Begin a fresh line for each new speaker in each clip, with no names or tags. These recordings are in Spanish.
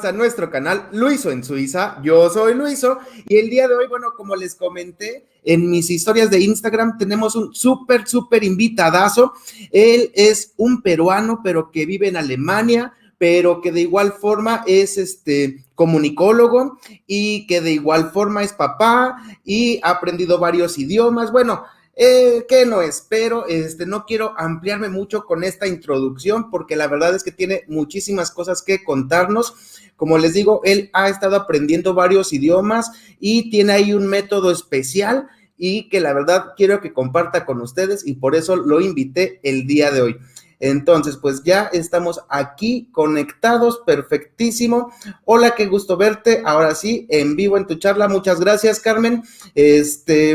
A nuestro canal Luiso en Suiza. Yo soy Luiso y el día de hoy, bueno, como les comenté en mis historias de Instagram, tenemos un súper invitadazo. Él es un peruano, pero que vive en Alemania, pero que de igual forma es comunicólogo y que de igual forma es papá y ha aprendido varios idiomas. Bueno, que no espero, no quiero ampliarme mucho con esta introducción porque la verdad es que tiene muchísimas cosas que contarnos. Como les digo, él ha estado aprendiendo varios idiomas y tiene ahí un método especial y que la verdad quiero que comparta con ustedes y por eso lo invité el día de hoy. Entonces, pues ya estamos aquí conectados, perfectísimo. Hola, qué gusto verte. Ahora sí, en vivo en tu charla. Muchas gracias, Carmen.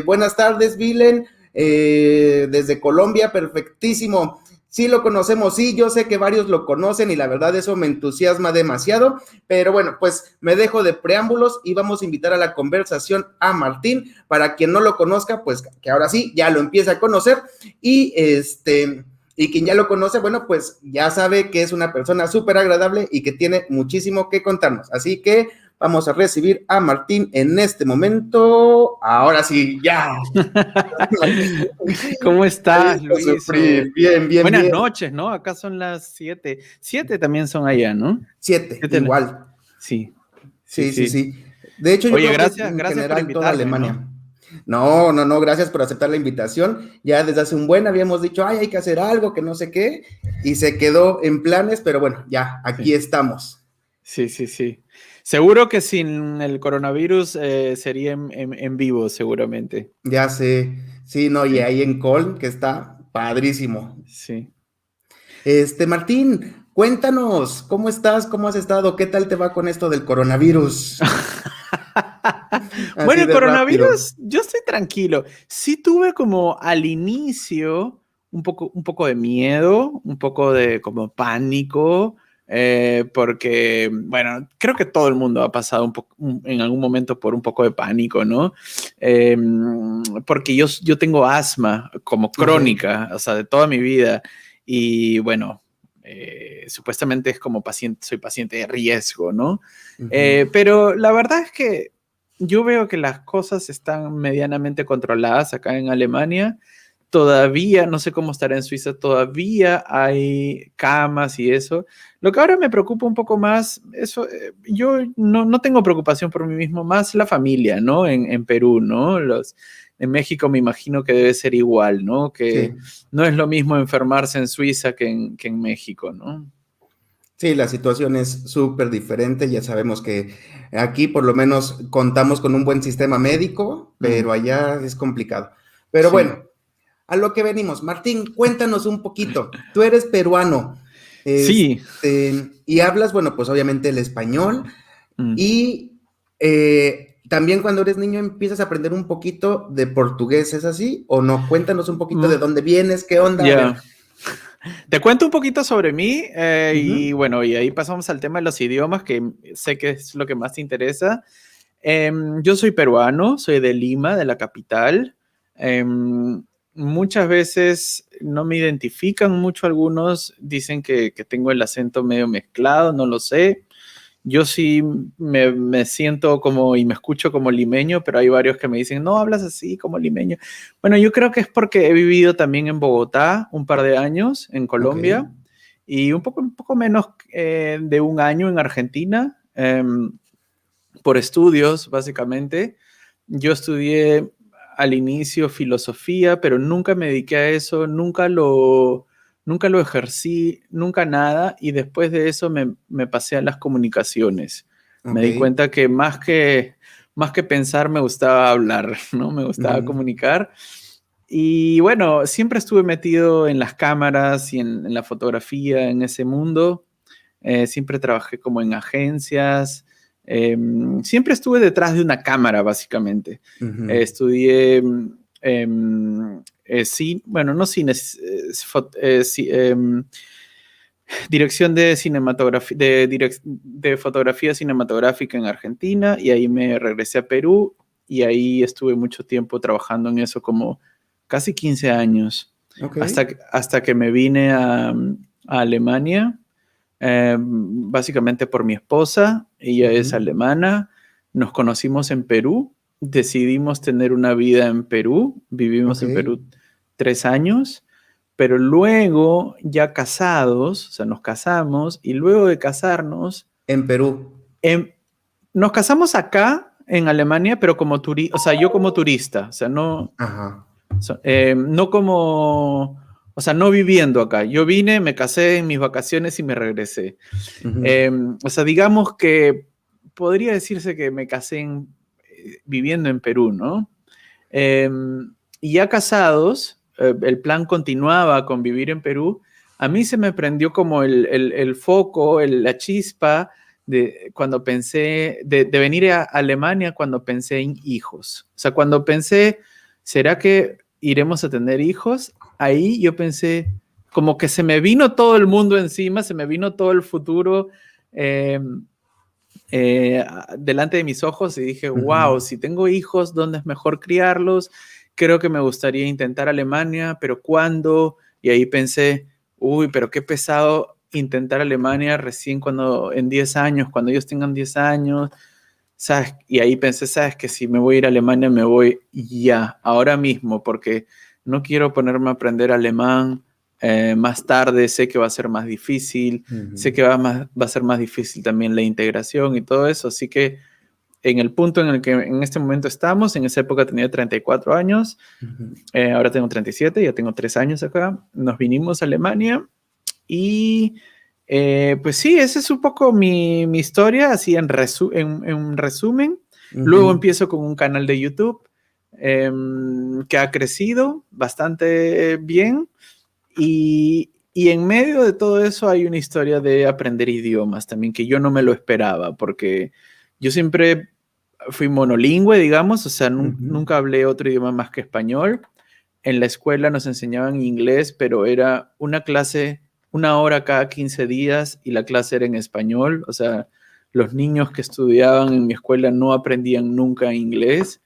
Buenas tardes, Vilen. Desde Colombia, perfectísimo. Sí lo conocemos, sí, yo sé que varios lo conocen y la verdad eso me entusiasma demasiado, pero bueno, pues me dejo de preámbulos y vamos a invitar a la conversación a Martín, para quien no lo conozca, pues que ahora sí, ya lo empieza a conocer y quien ya lo conoce, bueno, pues ya sabe que es una persona súper agradable y que tiene muchísimo que contarnos, así que vamos a recibir a Martín en este momento. Ahora sí, ya.
¿Cómo estás, Luiso?
Bien.
Buenas noches, ¿no? Acá son las 7. 7 también son allá, ¿no?
7, igual.
Sí.
Sí. De hecho, yo
Oye,
creo que
gracias
en
por
general toda
invitarme,
Alemania.
¿no?
No, gracias por aceptar la invitación. Ya desde hace un buen habíamos dicho, ay, hay que hacer algo, que no sé qué, y se quedó en planes, pero bueno, ya, aquí estamos.
Sí. Seguro que sin el coronavirus sería en vivo, seguramente.
Ya sé, sí, no, y ahí en Colm, que está padrísimo.
Sí.
Martín, cuéntanos, ¿cómo estás? ¿Cómo has estado? ¿Qué tal te va con esto del coronavirus?
Bueno,
Así
el
de rápido.
coronavirus, yo estoy tranquilo. Sí tuve como al inicio un poco de miedo, un poco de como pánico, porque, bueno, creo que todo el mundo ha pasado en algún momento por un poco de pánico, ¿no? Porque yo tengo asma como crónica, o sea, de toda mi vida. Y bueno, supuestamente es como soy paciente de riesgo, ¿no? Pero la verdad es que yo veo que las cosas están medianamente controladas acá en Alemania. Todavía, no sé cómo estará en Suiza, todavía hay camas y eso. Lo que ahora me preocupa un poco más, yo no tengo preocupación por mí mismo, más la familia, ¿no? En Perú, ¿no? En México me imagino que debe ser igual, ¿no? Que no es lo mismo enfermarse en Suiza que en México, ¿no?
Sí, la situación es súper diferente. Ya sabemos que aquí por lo menos contamos con un buen sistema médico, pero allá es complicado. Pero
Sí.
bueno, a lo que venimos. Martín, cuéntanos un poquito. Tú eres peruano,
Sí.
y hablas, bueno, pues obviamente el español
Mm.
y también cuando eres niño empiezas a aprender un poquito de portugués, ¿es así? ¿O no? Cuéntanos un poquito de dónde vienes, qué onda, a ver.
Ya. Te cuento un poquito sobre mí y
Ujú.
bueno, y ahí pasamos al tema de los idiomas, que sé que es lo que más te interesa. Yo soy peruano, soy de Lima, de la capital. Muchas veces no me identifican mucho algunos, dicen que tengo el acento medio mezclado, no lo sé. Yo sí me siento como y me escucho como limeño, pero hay varios que me dicen, no hablas así como limeño. Bueno, yo creo que es porque he vivido también en Bogotá un par de años, en
Ok.
Colombia, y un poco menos de un año en Argentina, por estudios, básicamente. Yo estudié al inicio filosofía, pero nunca me dediqué a eso, nunca lo ejercí, nunca nada, y después de eso me pasé a las comunicaciones. Me
Ok.
di cuenta que más que pensar me gustaba hablar, ¿no? Me gustaba
Ujú.
comunicar. Y bueno, siempre estuve metido en las cámaras y en la fotografía, en ese mundo. Siempre trabajé como en agencias. Siempre estuve detrás de una cámara, básicamente.
Ujú.
Estudié bueno, no cine, dirección de cinematografía, de fotografía cinematográfica en Argentina, y ahí me regresé a Perú y ahí estuve mucho tiempo trabajando en eso, como casi 15 años,
Ok.
hasta que me vine a Alemania, básicamente por mi esposa, ella es alemana, nos conocimos en Perú, decidimos tener una vida en Perú, vivimos en Perú 3 años, pero luego ya casados, o sea, nos casamos y luego de casarnos...
En Perú.
Nos casamos acá en Alemania, pero como turista, o sea, yo como turista, o sea, no,
Ajá.
no como, o sea, no viviendo acá. Yo vine, me casé en mis vacaciones y me regresé. O sea, digamos que podría decirse que me casé viviendo en Perú, ¿no? Y ya casados, el plan continuaba con vivir en Perú. A mí se me prendió como el foco, la chispa de cuando pensé, de venir a Alemania cuando pensé en hijos. O sea, cuando pensé, ¿será que iremos a tener hijos? Ahí yo pensé, como que se me vino todo el mundo encima, se me vino todo el futuro delante de mis ojos y dije, wow, si tengo hijos, ¿dónde es mejor criarlos? Creo que me gustaría intentar Alemania, pero ¿cuándo? Y ahí pensé, uy, pero qué pesado intentar Alemania recién cuando en 10 años, cuando ellos tengan 10 años, ¿sabes? Y ahí pensé, ¿sabes? Que si me voy a ir a Alemania, me voy ya, ahora mismo, porque no quiero ponerme a aprender alemán más tarde, sé que va a ser más difícil, sé que va a ser más difícil también la integración y todo eso, así que en el punto en el que en este momento estamos, en esa época tenía 34 años, ahora tengo 37, ya tengo 3 años acá, nos vinimos a Alemania y pues sí, esa es un poco mi historia, así en resumen. Luego empiezo con un canal de YouTube que ha crecido bastante bien y en medio de todo eso hay una historia de aprender idiomas también que yo no me lo esperaba porque yo siempre fui monolingüe, digamos, o sea, nunca hablé otro idioma más que español. En la escuela nos enseñaban inglés, pero era una clase, 1 hora cada 15 días y la clase era en español. O sea, los niños que estudiaban en mi escuela no aprendían nunca inglés.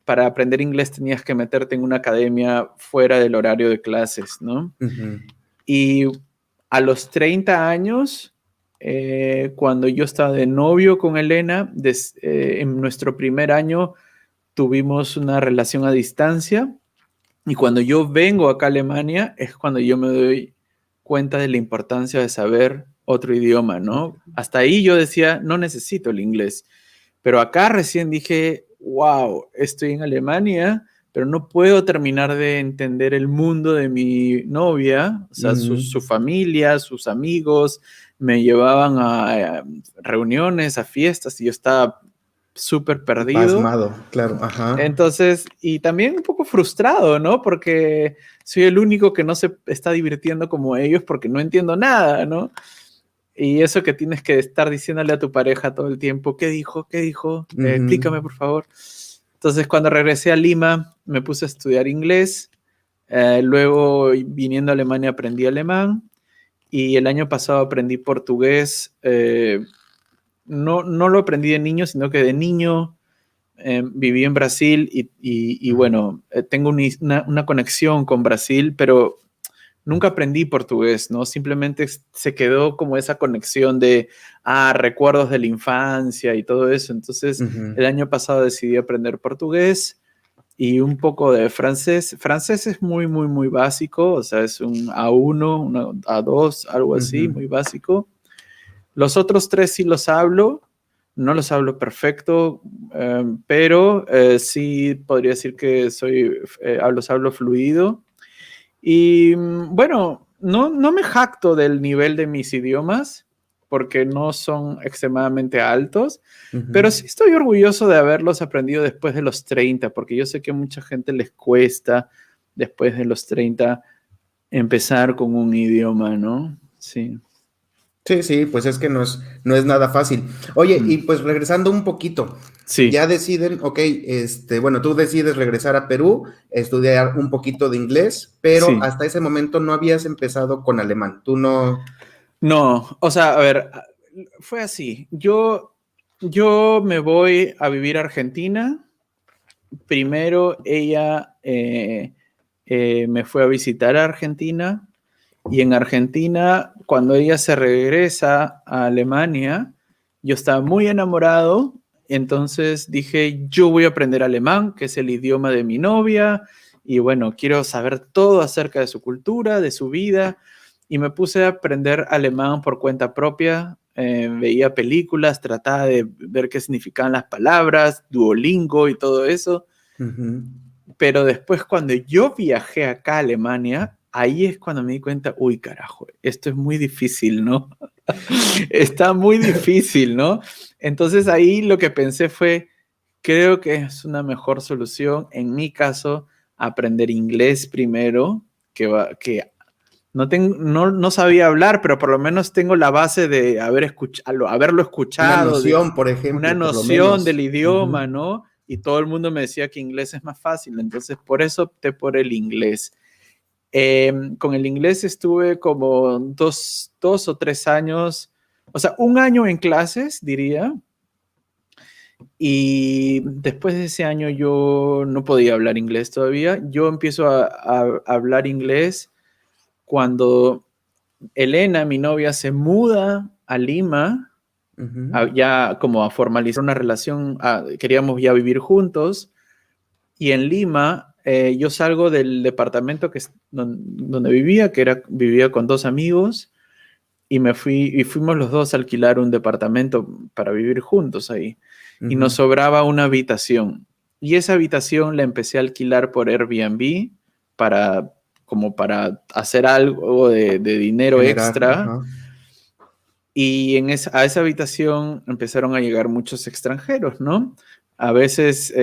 Para aprender inglés tenías que meterte en una academia fuera del horario de clases, ¿no? Y a los 30 años, cuando yo estaba de novio con Elena, en nuestro primer año tuvimos una relación a distancia y cuando yo vengo acá a Alemania es cuando yo me doy cuenta de la importancia de saber otro idioma, ¿no? Hasta ahí yo decía, no necesito el inglés, pero acá recién dije, wow, estoy en Alemania, pero no puedo terminar de entender el mundo de mi novia, o sea, su familia, sus amigos, me llevaban a reuniones, a fiestas, y yo estaba súper perdido.
Pasmado, claro, ajá.
Entonces, y también un poco frustrado, ¿no? Porque soy el único que no se está divirtiendo como ellos porque no entiendo nada, ¿no? Y eso que tienes que estar diciéndole a tu pareja todo el tiempo, ¿qué dijo? ¿Qué dijo? Explícame, por favor. Entonces, cuando regresé a Lima, me puse a estudiar inglés. Luego, viniendo a Alemania, aprendí alemán. Y el año pasado aprendí portugués. No lo aprendí de niño, sino que de niño viví en Brasil y bueno, tengo una conexión con Brasil, pero nunca aprendí portugués, ¿no? Simplemente se quedó como esa conexión de, recuerdos de la infancia y todo eso. Entonces, el año pasado decidí aprender portugués y un poco de francés. Francés es muy, muy, muy básico, o sea, es un A1, un A2, algo así, muy básico. Los otros 3 sí los hablo, no los hablo perfecto, pero sí podría decir que los hablo fluido. Y bueno, no me jacto del nivel de mis idiomas, porque no son extremadamente altos, pero sí estoy orgulloso de haberlos aprendido después de los 30, porque yo sé que a mucha gente les cuesta después de los 30 empezar con un idioma, ¿no? Sí.
Sí, pues es que no es nada fácil. Oye, y pues regresando un poquito,
Sí.
ya deciden, ok, bueno, tú decides regresar a Perú, estudiar un poquito de inglés, pero
Sí.
hasta ese momento no habías empezado con alemán, tú no...
No, o sea, a ver, fue así. Yo me voy a vivir a Argentina. Primero ella me fue a visitar a Argentina y en Argentina, cuando ella se regresa a Alemania, yo estaba muy enamorado, entonces dije, yo voy a aprender alemán, que es el idioma de mi novia, y bueno, quiero saber todo acerca de su cultura, de su vida, y me puse a aprender alemán por cuenta propia, veía películas, trataba de ver qué significaban las palabras, Duolingo y todo eso, pero después cuando yo viajé acá a Alemania, ahí es cuando me di cuenta, uy, carajo, esto es muy difícil, ¿no? Está muy difícil, ¿no? Entonces ahí lo que pensé fue, creo que es una mejor solución, en mi caso, aprender inglés primero, que no sabía hablar, pero por lo menos tengo la base de haberlo
Una
escuchado, de
noción, por
una
ejemplo, por lo
noción del
menos.
idioma, ¿no? Y todo el mundo me decía que inglés es más fácil, entonces por eso opté por el inglés. Con el inglés estuve como dos o 3 años, o sea, un año en clases, diría, y después de ese año yo no podía hablar inglés todavía. Yo empiezo a hablar inglés cuando Elena, mi novia, se muda a Lima, ya como a formalizar una relación, queríamos ya vivir juntos, y en Lima yo salgo del departamento donde vivía, vivía con 2 amigos, y fuimos los dos a alquilar un departamento para vivir juntos ahí, y nos sobraba una habitación, y esa habitación la empecé a alquilar por Airbnb como para hacer algo de dinero
Generar,
extra. Y a esa habitación empezaron a llegar muchos extranjeros, ¿no? A veces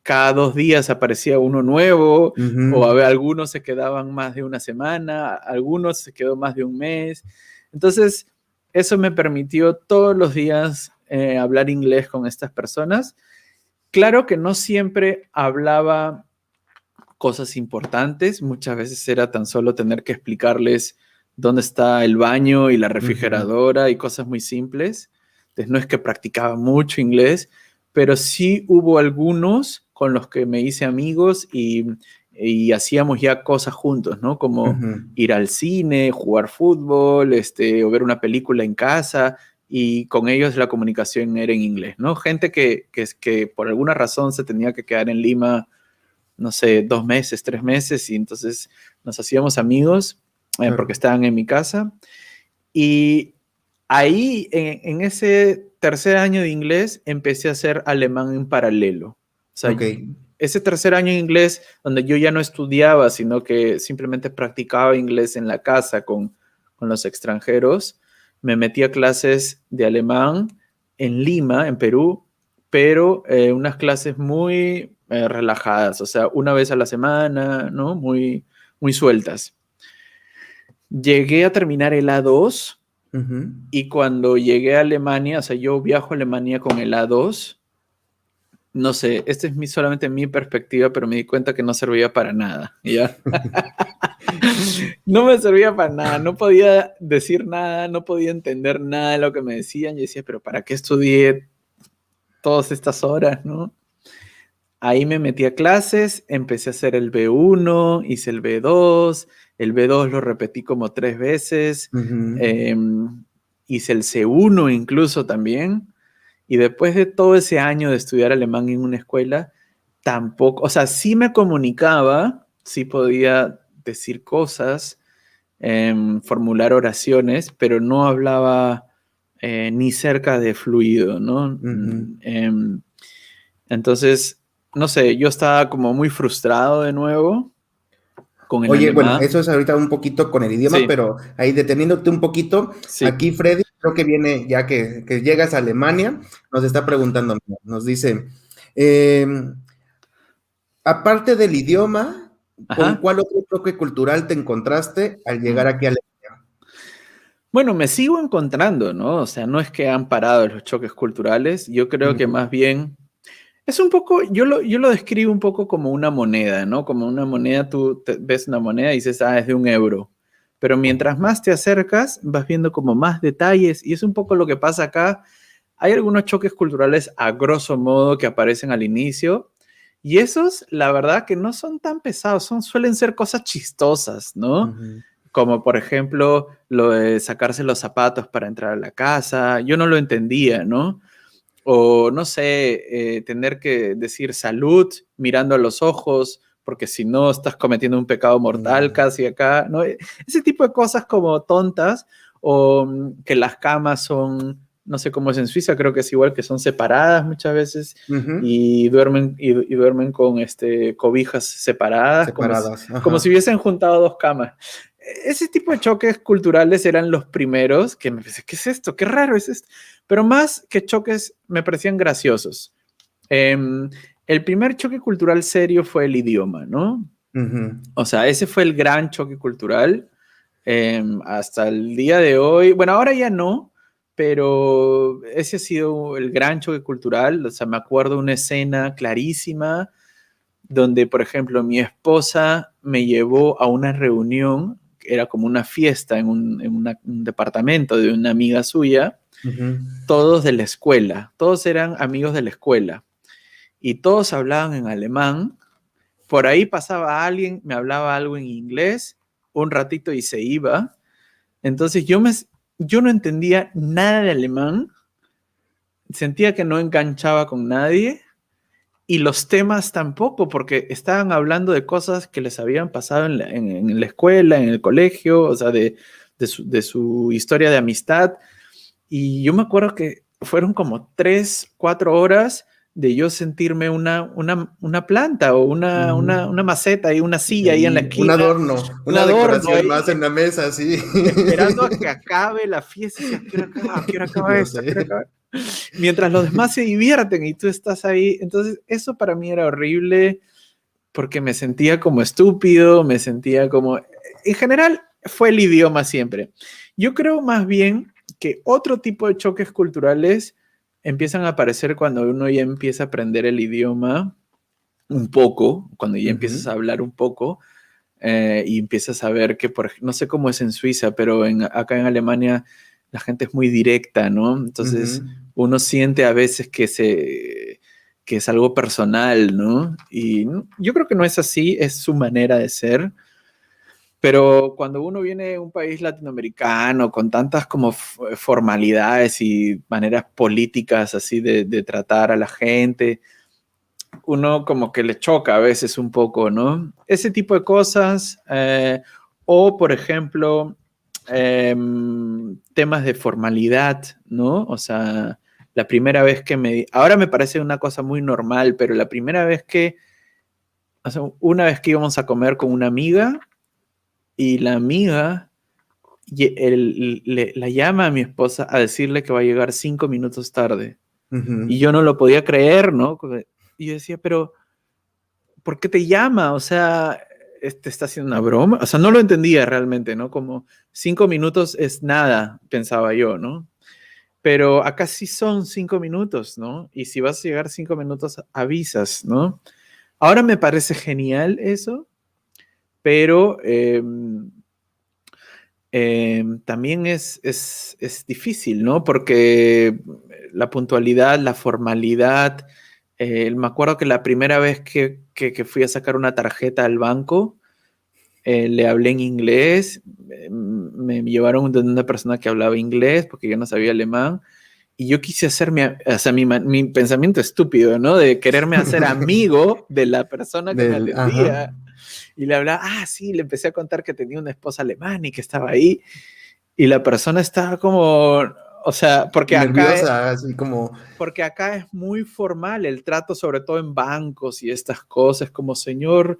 cada 2 días aparecía uno nuevo, o algunos se quedaban más de una semana, algunos se quedó más de un mes. Entonces, eso me permitió todos los días hablar inglés con estas personas. Claro que no siempre hablaba cosas importantes, muchas veces era tan solo tener que explicarles dónde está el baño y la refrigeradora y cosas muy simples. Entonces no es que practicaba mucho inglés, pero sí hubo algunos con los que me hice amigos y hacíamos ya cosas juntos, ¿no? Como ir al cine, jugar fútbol, o ver una película en casa, y con ellos la comunicación era en inglés, ¿no? Gente que por alguna razón se tenía que quedar en Lima, no sé, 2 meses, 3 meses, y entonces nos hacíamos amigos porque estaban en mi casa. Y ahí, en ese tercer año de inglés, empecé a hacer alemán en paralelo. O sea, ese tercer año de inglés, donde yo ya no estudiaba, sino que simplemente practicaba inglés en la casa con los extranjeros, me metí a clases de alemán en Lima, en Perú, pero unas clases muy relajadas, o sea, una vez a la semana, ¿no? Muy, muy sueltas. Llegué a terminar el A2 y cuando llegué a Alemania, o sea, yo viajo a Alemania con el A2, no sé, esta es solamente mi perspectiva, pero me di cuenta que no servía para nada, ¿ya? No me servía para nada, no podía decir nada, no podía entender nada de lo que me decían. Yo decía, pero ¿para qué estudié todas estas horas, no? Ahí me metí a clases, empecé a hacer el B1, hice el B2 lo repetí como 3 veces, hice el C1 incluso también, y después de todo ese año de estudiar alemán en una escuela, tampoco, o sea, sí me comunicaba, sí podía decir cosas, formular oraciones, pero no hablaba ni cerca de fluido, ¿no? Entonces, no sé, yo estaba como muy frustrado de nuevo con el
Oye, bueno,
alemán.
eso es ahorita un poquito con el idioma,
Sí,
pero ahí deteniéndote un poquito,
sí.
aquí Freddy, creo que viene ya que llegas a Alemania, nos está preguntando, nos dice, eh, aparte del idioma, ¿con
Ajá.
cuál otro choque cultural te encontraste al llegar aquí a Alemania?
Bueno, me sigo encontrando, ¿no? O sea, no es que han parado los choques culturales, yo creo que más bien es un poco, yo lo describo un poco como una moneda, ¿no? Como una moneda, tú ves una moneda y dices, es de 1 euro. Pero mientras más te acercas, vas viendo como más detalles, y es un poco lo que pasa acá. Hay algunos choques culturales a grosso modo que aparecen al inicio, y esos, la verdad, que no son tan pesados, suelen ser cosas chistosas, ¿no? como por ejemplo lo de sacarse los zapatos para entrar a la casa, yo no lo entendía, ¿no? O no sé, tener que decir salud mirando a los ojos, porque si no estás cometiendo un pecado mortal casi acá, ¿no? Ese tipo de cosas como tontas, o que las camas son, no sé cómo es en Suiza, creo que es igual, que son separadas muchas veces y duermen con cobijas separadas,
Separadas.
como si hubiesen juntado dos camas. Ese tipo de choques culturales eran los primeros que me pensé, ¿qué es esto? ¿Qué raro es esto? Pero más que choques me parecían graciosos. El primer choque cultural serio fue el idioma, ¿no? O sea, ese fue el gran choque cultural. Hasta el día de hoy, bueno, ahora ya no, pero ese ha sido el gran choque cultural. O sea, me acuerdo una escena clarísima donde, por ejemplo, mi esposa me llevó a una reunión, era como una fiesta en un departamento de una amiga suya, todos de la escuela, todos eran amigos de la escuela y todos hablaban en alemán. Por ahí pasaba alguien, me hablaba algo en inglés, un ratito y se iba. Entonces yo no entendía nada de alemán, sentía que no enganchaba con nadie y los temas tampoco, porque estaban hablando de cosas que les habían pasado en la escuela, en el colegio, o sea, de su historia de amistad. Y yo me acuerdo que fueron como 3, 4 horas de yo sentirme una planta o una maceta y una silla ahí en la
Ahí, un
esquina,
adorno,
un
una
adorno
decoración
ahí,
más en la mesa, sí.
esperando a que acabe la fiesta. Y decía, ¿a qué hora acaba
Yo
esto? ¿A qué hora
sé.
acaba? Mientras los demás se divierten y tú estás ahí. Entonces, eso para mí era horrible porque me sentía como estúpido, me sentía como... En general, fue el idioma siempre. Yo creo más bien que otro tipo de choques culturales empiezan a aparecer cuando uno ya empieza a aprender el idioma un poco, cuando ya empiezas a hablar un poco y empiezas a ver que, no sé cómo es en Suiza, pero acá en Alemania la gente es muy directa, ¿no? Entonces uno siente a veces que es algo personal, ¿no? Y yo creo que no es así, es su manera de ser. Pero cuando uno viene de un país latinoamericano con tantas como formalidades y maneras políticas así de tratar a la gente, uno como que le choca a veces un poco, ¿no? Ese tipo de cosas. O, por ejemplo, temas de formalidad, ¿no? O sea, la primera vez que ahora me parece una cosa muy normal, pero la primera vez o sea, una vez que íbamos a comer con una amiga y la amiga la llama a mi esposa a decirle que va a llegar 5 minutos tarde. Y yo no lo podía creer, ¿no? Y yo decía, pero ¿por qué te llama? O sea, ¿te está haciendo una broma? O sea, no lo entendía realmente, ¿no? Como 5 minutos es nada, pensaba yo, ¿no? Pero acá sí son 5 minutos, ¿no? Y si vas a llegar 5 minutos, avisas, ¿no? Ahora me parece genial eso, pero también es difícil, ¿no? Porque la puntualidad, la formalidad, me acuerdo que la primera vez que fui a sacar una tarjeta al banco, le hablé en inglés, me llevaron de una persona que hablaba inglés porque yo no sabía alemán, y yo quise hacerme, o sea, mi pensamiento estúpido, ¿no? De quererme hacer amigo de la persona que me atendía. Y le hablaba, sí, le empecé a contar que tenía una esposa alemana y que estaba ahí. Y la persona estaba como, o sea,
Nerviosa, así como...
porque acá es muy formal el trato, sobre todo en bancos y estas cosas, como señor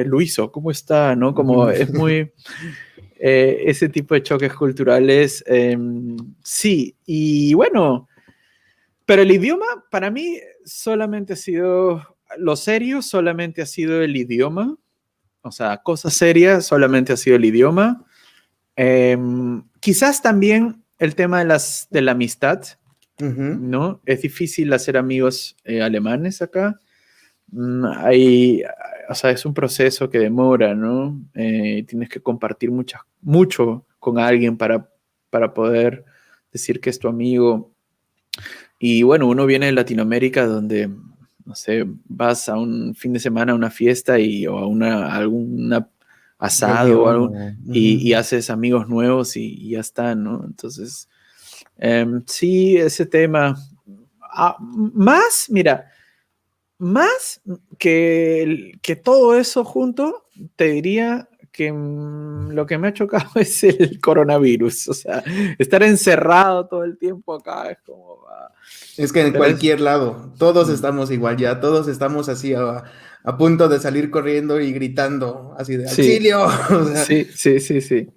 Luiso, ¿cómo está? ¿No? Como es muy, ese tipo de choques culturales, sí, y bueno, pero el idioma para mí solamente ha sido, lo serio solamente ha sido el idioma, o sea, cosas serias solamente ha sido el idioma. Quizás también el tema de la amistad, ¿no? Es difícil hacer amigos alemanes acá. O sea, es un proceso que demora, ¿no? Tienes que compartir mucho con alguien para poder decir que es tu amigo. Y bueno, uno viene de Latinoamérica donde, no sé, vas a un fin de semana a una fiesta o a alguna asado o algo, y
Ujú.
haces amigos nuevos y ya está, ¿no? Entonces, sí, ese tema, mira, más que todo eso junto, te diría que lo que me ha chocado es el coronavirus. O sea, estar encerrado todo el tiempo acá es como...
Es que en
pero es...
cualquier lado, todos
mm,
estamos igual ya, todos estamos así a punto de salir corriendo y gritando así de
sí,
auxilio. O sea,
sí, sí, sí, sí.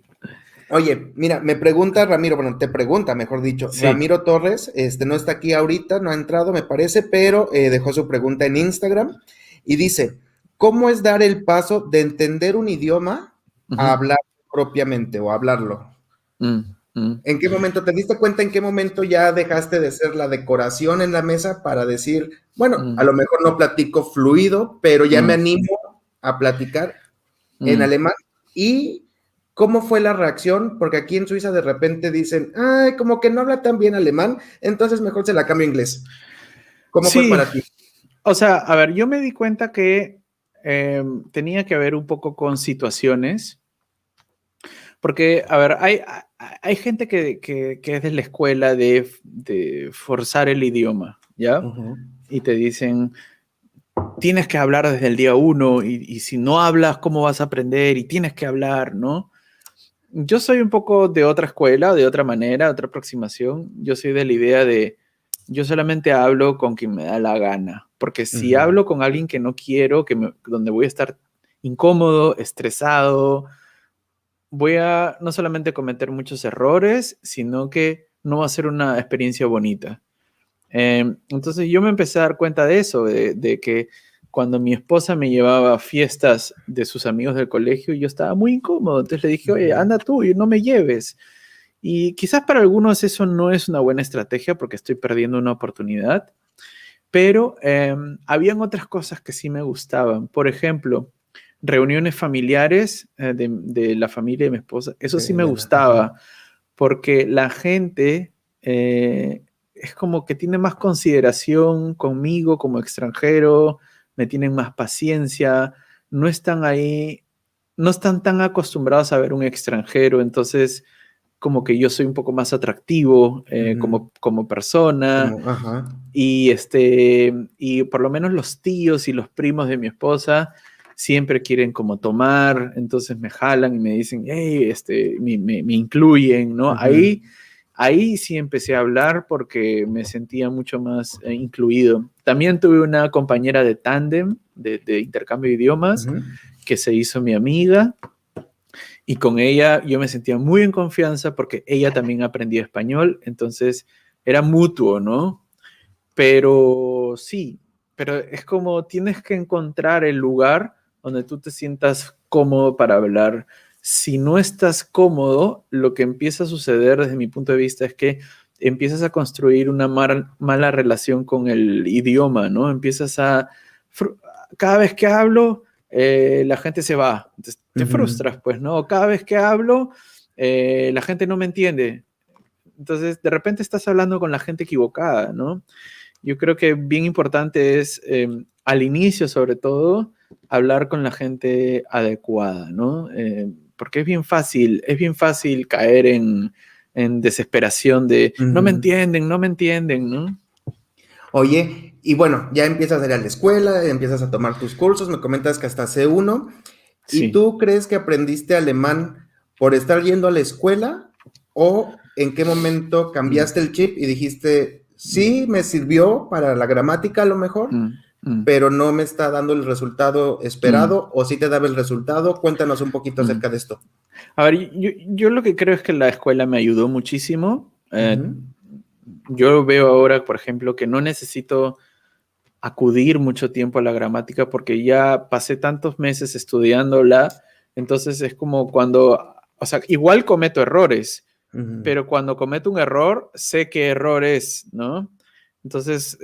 oye, mira, me pregunta Ramiro, bueno, te pregunta, mejor dicho,
Sí.
Ramiro Torres, no está aquí ahorita, no ha entrado, me parece, pero dejó su pregunta en Instagram y dice, ¿cómo es dar el paso de entender un idioma a
Ujú.
hablar propiamente o hablarlo?
Mm, mm,
¿En qué momento te diste cuenta en qué momento ya dejaste de ser la decoración en la mesa para decir, bueno, a
mm,
lo mejor no platico fluido, pero ya me
mm,
animo a platicar en
mm.
alemán? ¿Y cómo fue la reacción? Porque aquí en Suiza de repente dicen, ay, como que no habla tan bien alemán, entonces mejor se la cambio a inglés. ¿Cómo fue
Sí,
para ti?
o sea, a ver, yo me di cuenta que tenía que ver un poco con situaciones. Porque, a ver, hay gente que es de la escuela de forzar el idioma, ¿ya?
Ujú,
Y te dicen, tienes que hablar desde el día uno y si no hablas, ¿cómo vas a aprender? Y tienes que hablar, ¿no? Yo soy un poco de otra escuela, de otra manera, otra aproximación. Yo soy de la idea de, yo solamente hablo con quien me da la gana, porque si
ujú,
hablo con alguien que no quiero, donde voy a estar incómodo, estresado, voy a no solamente cometer muchos errores, sino que no va a ser una experiencia bonita. Entonces yo me empecé a dar cuenta de eso, de que cuando mi esposa me llevaba a fiestas de sus amigos del colegio, yo estaba muy incómodo. Entonces le dije, oye,
ujú,
anda tú y no me lleves. Y quizás para algunos eso no es una buena estrategia porque estoy perdiendo una oportunidad, pero habían otras cosas que sí me gustaban. Por ejemplo, reuniones familiares de la familia de mi esposa, eso sí me
ajá,
gustaba, porque la gente es como que tiene más consideración conmigo como extranjero, me tienen más paciencia, no están ahí, no están tan acostumbrados a ver un extranjero, entonces como que yo soy un poco más atractivo
ujú,
como persona
como, ajá,
y por lo menos los tíos y los primos de mi esposa siempre quieren como tomar, entonces me jalan y me dicen, hey, me incluyen, ¿no?
ujú,
Ahí sí empecé a hablar porque me sentía mucho más incluido. También tuve una compañera de tándem, de intercambio de idiomas,
ujú.
que se hizo mi amiga y con ella yo me sentía muy en confianza porque ella también aprendía español, entonces era mutuo, ¿no? Pero sí, pero es como tienes que encontrar el lugar donde tú te sientas cómodo para hablar. Si no estás cómodo, lo que empieza a suceder desde mi punto de vista es que empiezas a construir una mala relación con el idioma, ¿no? Fru- cada vez que hablo, la gente se va. Entonces, te
Ujú.
frustras, pues, ¿no? Cada vez que hablo, la gente no me entiende. Entonces, de repente estás hablando con la gente equivocada, ¿no? Yo creo que bien importante es, al inicio sobre todo, hablar con la gente adecuada, ¿no? Porque es bien fácil caer en desesperación de,
Ujú.
no me entienden, ¿no?
Oye, y bueno, ya empiezas a ir a la escuela, empiezas a tomar tus cursos, me comentas que hasta C1, ¿y
Sí.
tú crees que aprendiste alemán por estar yendo a la escuela o en qué momento
Mm,
cambiaste el chip y dijiste,
mm,
sí, me sirvió para la gramática a lo mejor,
mm, mm,
pero no me está dando el resultado
mm,
esperado o sí te daba el resultado? Cuéntanos un poquito
mm.
acerca de esto.
A ver, yo lo que creo es que la escuela me ayudó muchísimo.
Ujú,
Yo veo ahora, por ejemplo, que no necesito acudir mucho tiempo a la gramática porque ya pasé tantos meses estudiándola, entonces es como cuando, o sea, igual cometo errores,
ujú,
pero cuando cometo un error, sé qué error es, ¿no? Entonces,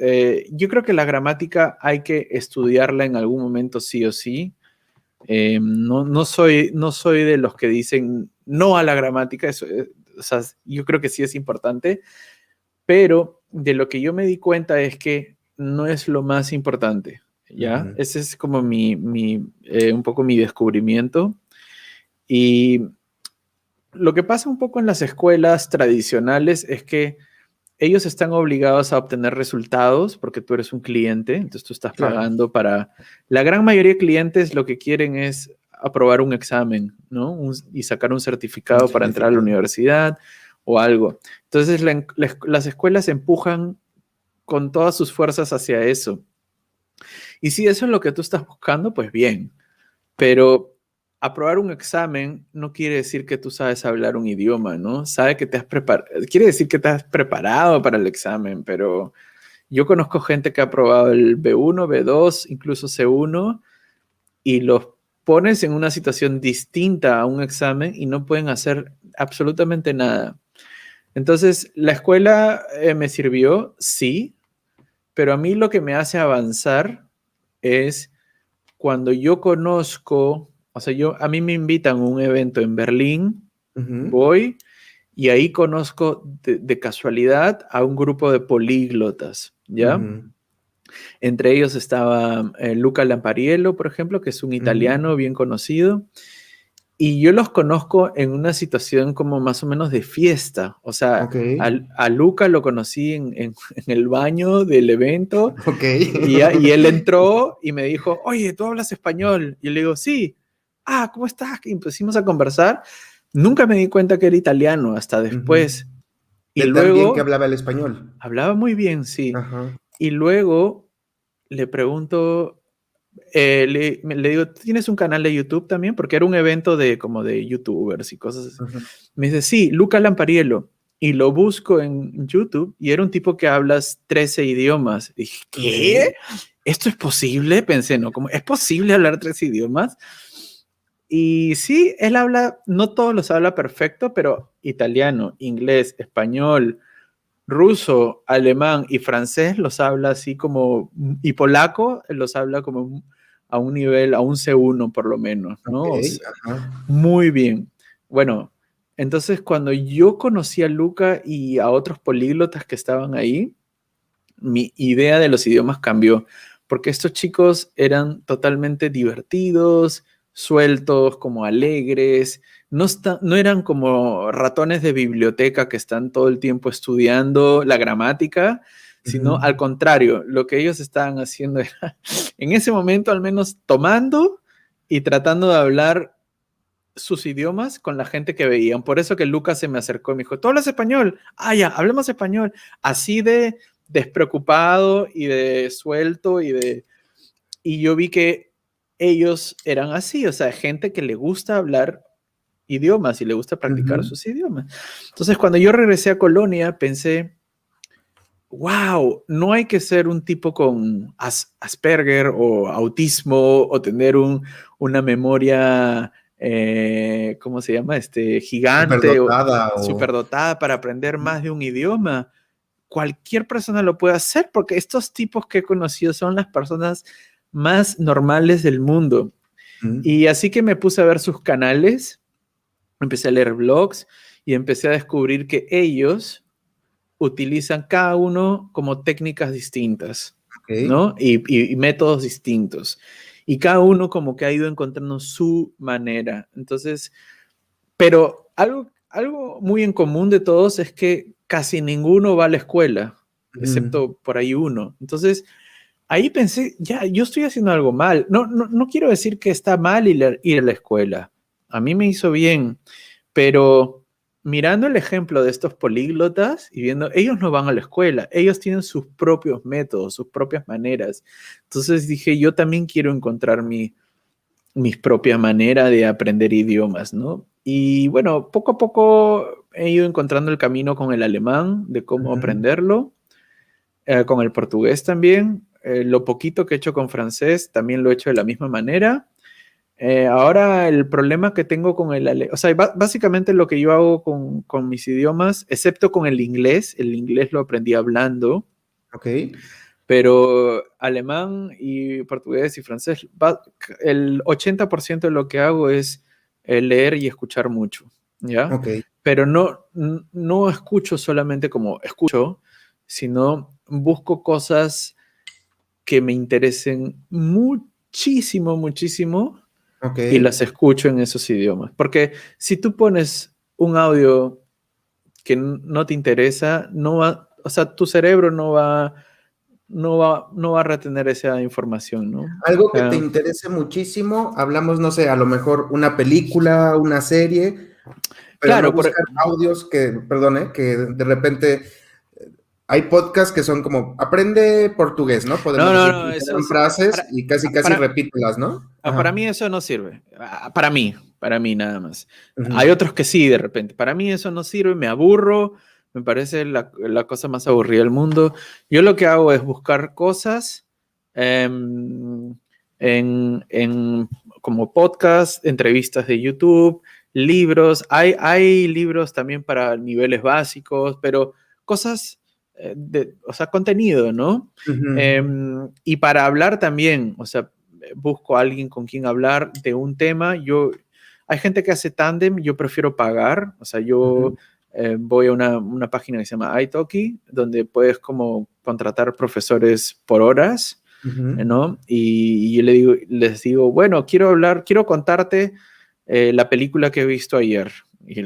yo creo que la gramática hay que estudiarla en algún momento sí o sí. No soy de los que dicen no a la gramática, eso, o sea, yo creo que sí es importante, pero de lo que yo me di cuenta es que no es lo más importante, ¿ya?
ujú,
Ese es como un poco mi descubrimiento. Y lo que pasa un poco en las escuelas tradicionales es que ellos están obligados a obtener resultados porque tú eres un cliente, entonces tú estás
Claro.
pagando para... La gran mayoría de clientes lo que quieren es aprobar un examen, ¿no? Y sacar un
Un
certificado para entrar a la
certificado.
universidad o algo. Entonces las escuelas empujan con todas sus fuerzas hacia eso. Y si eso es lo que tú estás buscando, pues bien. Pero aprobar un examen no quiere decir que tú sabes hablar un idioma, ¿no? Quiere decir que te has preparado para el examen, pero yo conozco gente que ha aprobado el B1, B2, incluso C1, y los pones en una situación distinta a un examen y no pueden hacer absolutamente nada. Entonces, la escuela me sirvió, sí, pero a mí lo que me hace avanzar es cuando yo conozco, o sea, a mí me invitan a un evento en Berlín,
Ujú,
voy y ahí conozco de casualidad a un grupo de políglotas, ¿ya?
ujú,
Entre ellos estaba Luca Lampariello, por ejemplo, que es un
ujú.
italiano bien conocido, y yo los conozco en una situación como más o menos de fiesta. O sea,
Ok,
a Luca lo conocí en el baño del evento
ok.
y él entró y me dijo, oye, ¿tú hablas español? Y yo le digo, sí. Ah, ¿cómo estás? Y empezamos a conversar. Nunca me di cuenta que era italiano hasta
Ujú.
después. Y
De tan bien que
luego,
hablaba el español.
hablaba muy bien, sí.
Ajá.
Y luego le pregunto, le digo, ¿tú tienes un canal de YouTube también? Porque era un evento de como de YouTubers y cosas así.
Ujú.
Me dice, sí, Luca Lampariello. Y lo busco en YouTube y era un tipo que hablas 13 idiomas. Y dije,
Ok.
¿qué? ¿Esto es posible? Pensé, ¿no? ¿Cómo es posible hablar 3 idiomas? Y sí, él habla, no todos los habla perfecto, pero italiano, inglés, español, ruso, alemán y francés los habla así como, y polaco los habla como a un nivel, a un C1 por lo menos,
Ok.
¿no? O sea,
Ajá.
muy bien. Bueno, entonces cuando yo conocí a Luca y a otros políglotas que estaban ahí, mi idea de los idiomas cambió, porque estos chicos eran totalmente divertidos, sueltos, como alegres, no eran como ratones de biblioteca que están todo el tiempo estudiando la gramática, sino
Ujú.
al contrario, lo que ellos estaban haciendo era, en ese momento al menos, tomando y tratando de hablar sus idiomas con la gente que veían. Por eso que Lucas se me acercó y me dijo, ¿tú hablas español? Ah, ya, hablemos español. Así de despreocupado y de suelto y yo vi que ellos eran así, o sea, gente que le gusta hablar idiomas y le gusta practicar
Ujú.
sus idiomas. Entonces, cuando yo regresé a Colonia, pensé, wow, no hay que ser un tipo con Asperger o autismo o tener una memoria, ¿cómo se llama? Gigante o
Superdotada o...
superdotada para aprender más de un idioma. Cualquier persona lo puede hacer porque estos tipos que he conocido son las personas más normales del mundo.
Ujú.
Y así que me puse a ver sus canales, empecé a leer blogs y empecé a descubrir que ellos utilizan cada uno como técnicas distintas,
Ok.
¿no? Y métodos distintos. Y cada uno como que ha ido encontrando su manera. Entonces, pero algo muy en común de todos es que casi ninguno va a la escuela,
Ujú.
excepto por ahí uno. Entonces, ahí pensé, ya, yo estoy haciendo algo mal. No quiero decir que está mal ir a la escuela. A mí me hizo bien, pero mirando el ejemplo de estos políglotas y viendo, ellos no van a la escuela, ellos tienen sus propios métodos, sus propias maneras. Entonces dije, yo también quiero encontrar mi propia manera de aprender idiomas, ¿no? Y bueno, poco a poco he ido encontrando el camino con el alemán, de cómo
Ujú.
aprenderlo, con el portugués también. Lo poquito que he hecho con francés también lo he hecho de la misma manera. Ahora el problema que tengo con o sea, básicamente lo que yo hago con mis idiomas, excepto con el inglés lo aprendí hablando,
Ok.
pero alemán y portugués y francés, el 80% de lo que hago es leer y escuchar mucho, ¿ya?
Ok.
Pero no escucho solamente como escucho, sino busco cosas que me interesen muchísimo, muchísimo
Ok.
y las escucho en esos idiomas. Porque si tú pones un audio que no te interesa, o sea, tu cerebro no va a retener esa información, ¿no?
Algo que te interese muchísimo, hablamos, no sé, a lo mejor una película, una serie, pero no
Claro,
buscar audios que, perdone, que de repente hay podcasts que son como, aprende portugués, ¿no? Podemos decir,
no,
que te
eso
dan
es,
frases y casi
para,
repítelas, ¿no?
para
Ajá.
mí eso no sirve. Para mí nada más. Hay
Ujú.
otros que sí, de repente. Para mí eso no sirve, me aburro, me parece la cosa más aburrida del mundo. Yo lo que hago es buscar cosas em, en como podcast, entrevistas de YouTube, libros. Hay libros también para niveles básicos, pero cosas, o sea, contenido, ¿no?
Ujú.
Y para hablar también, o sea, busco a alguien con quien hablar de un tema. Hay gente que hace tándem, yo prefiero pagar, o sea, yo
Ujú.
voy a una página que se llama Italki, donde puedes como contratar profesores por horas,
Ujú.
¿no? Y yo les digo, bueno, quiero contarte la película que he visto ayer. Y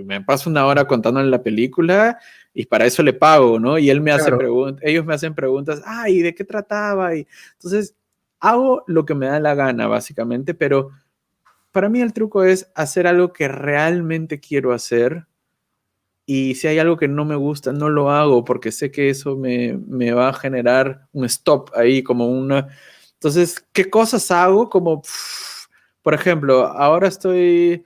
me paso una hora contándole la película y para eso le pago, ¿no? Y él me hace
Claro.
ellos me hacen preguntas, ¿y de qué trataba? Y entonces hago lo que me da la gana, básicamente, pero para mí el truco es hacer algo que realmente quiero hacer y si hay algo que no me gusta, no lo hago porque sé que eso me va a generar un stop ahí, como una... Entonces, ¿qué cosas hago? Como, por ejemplo, ahora estoy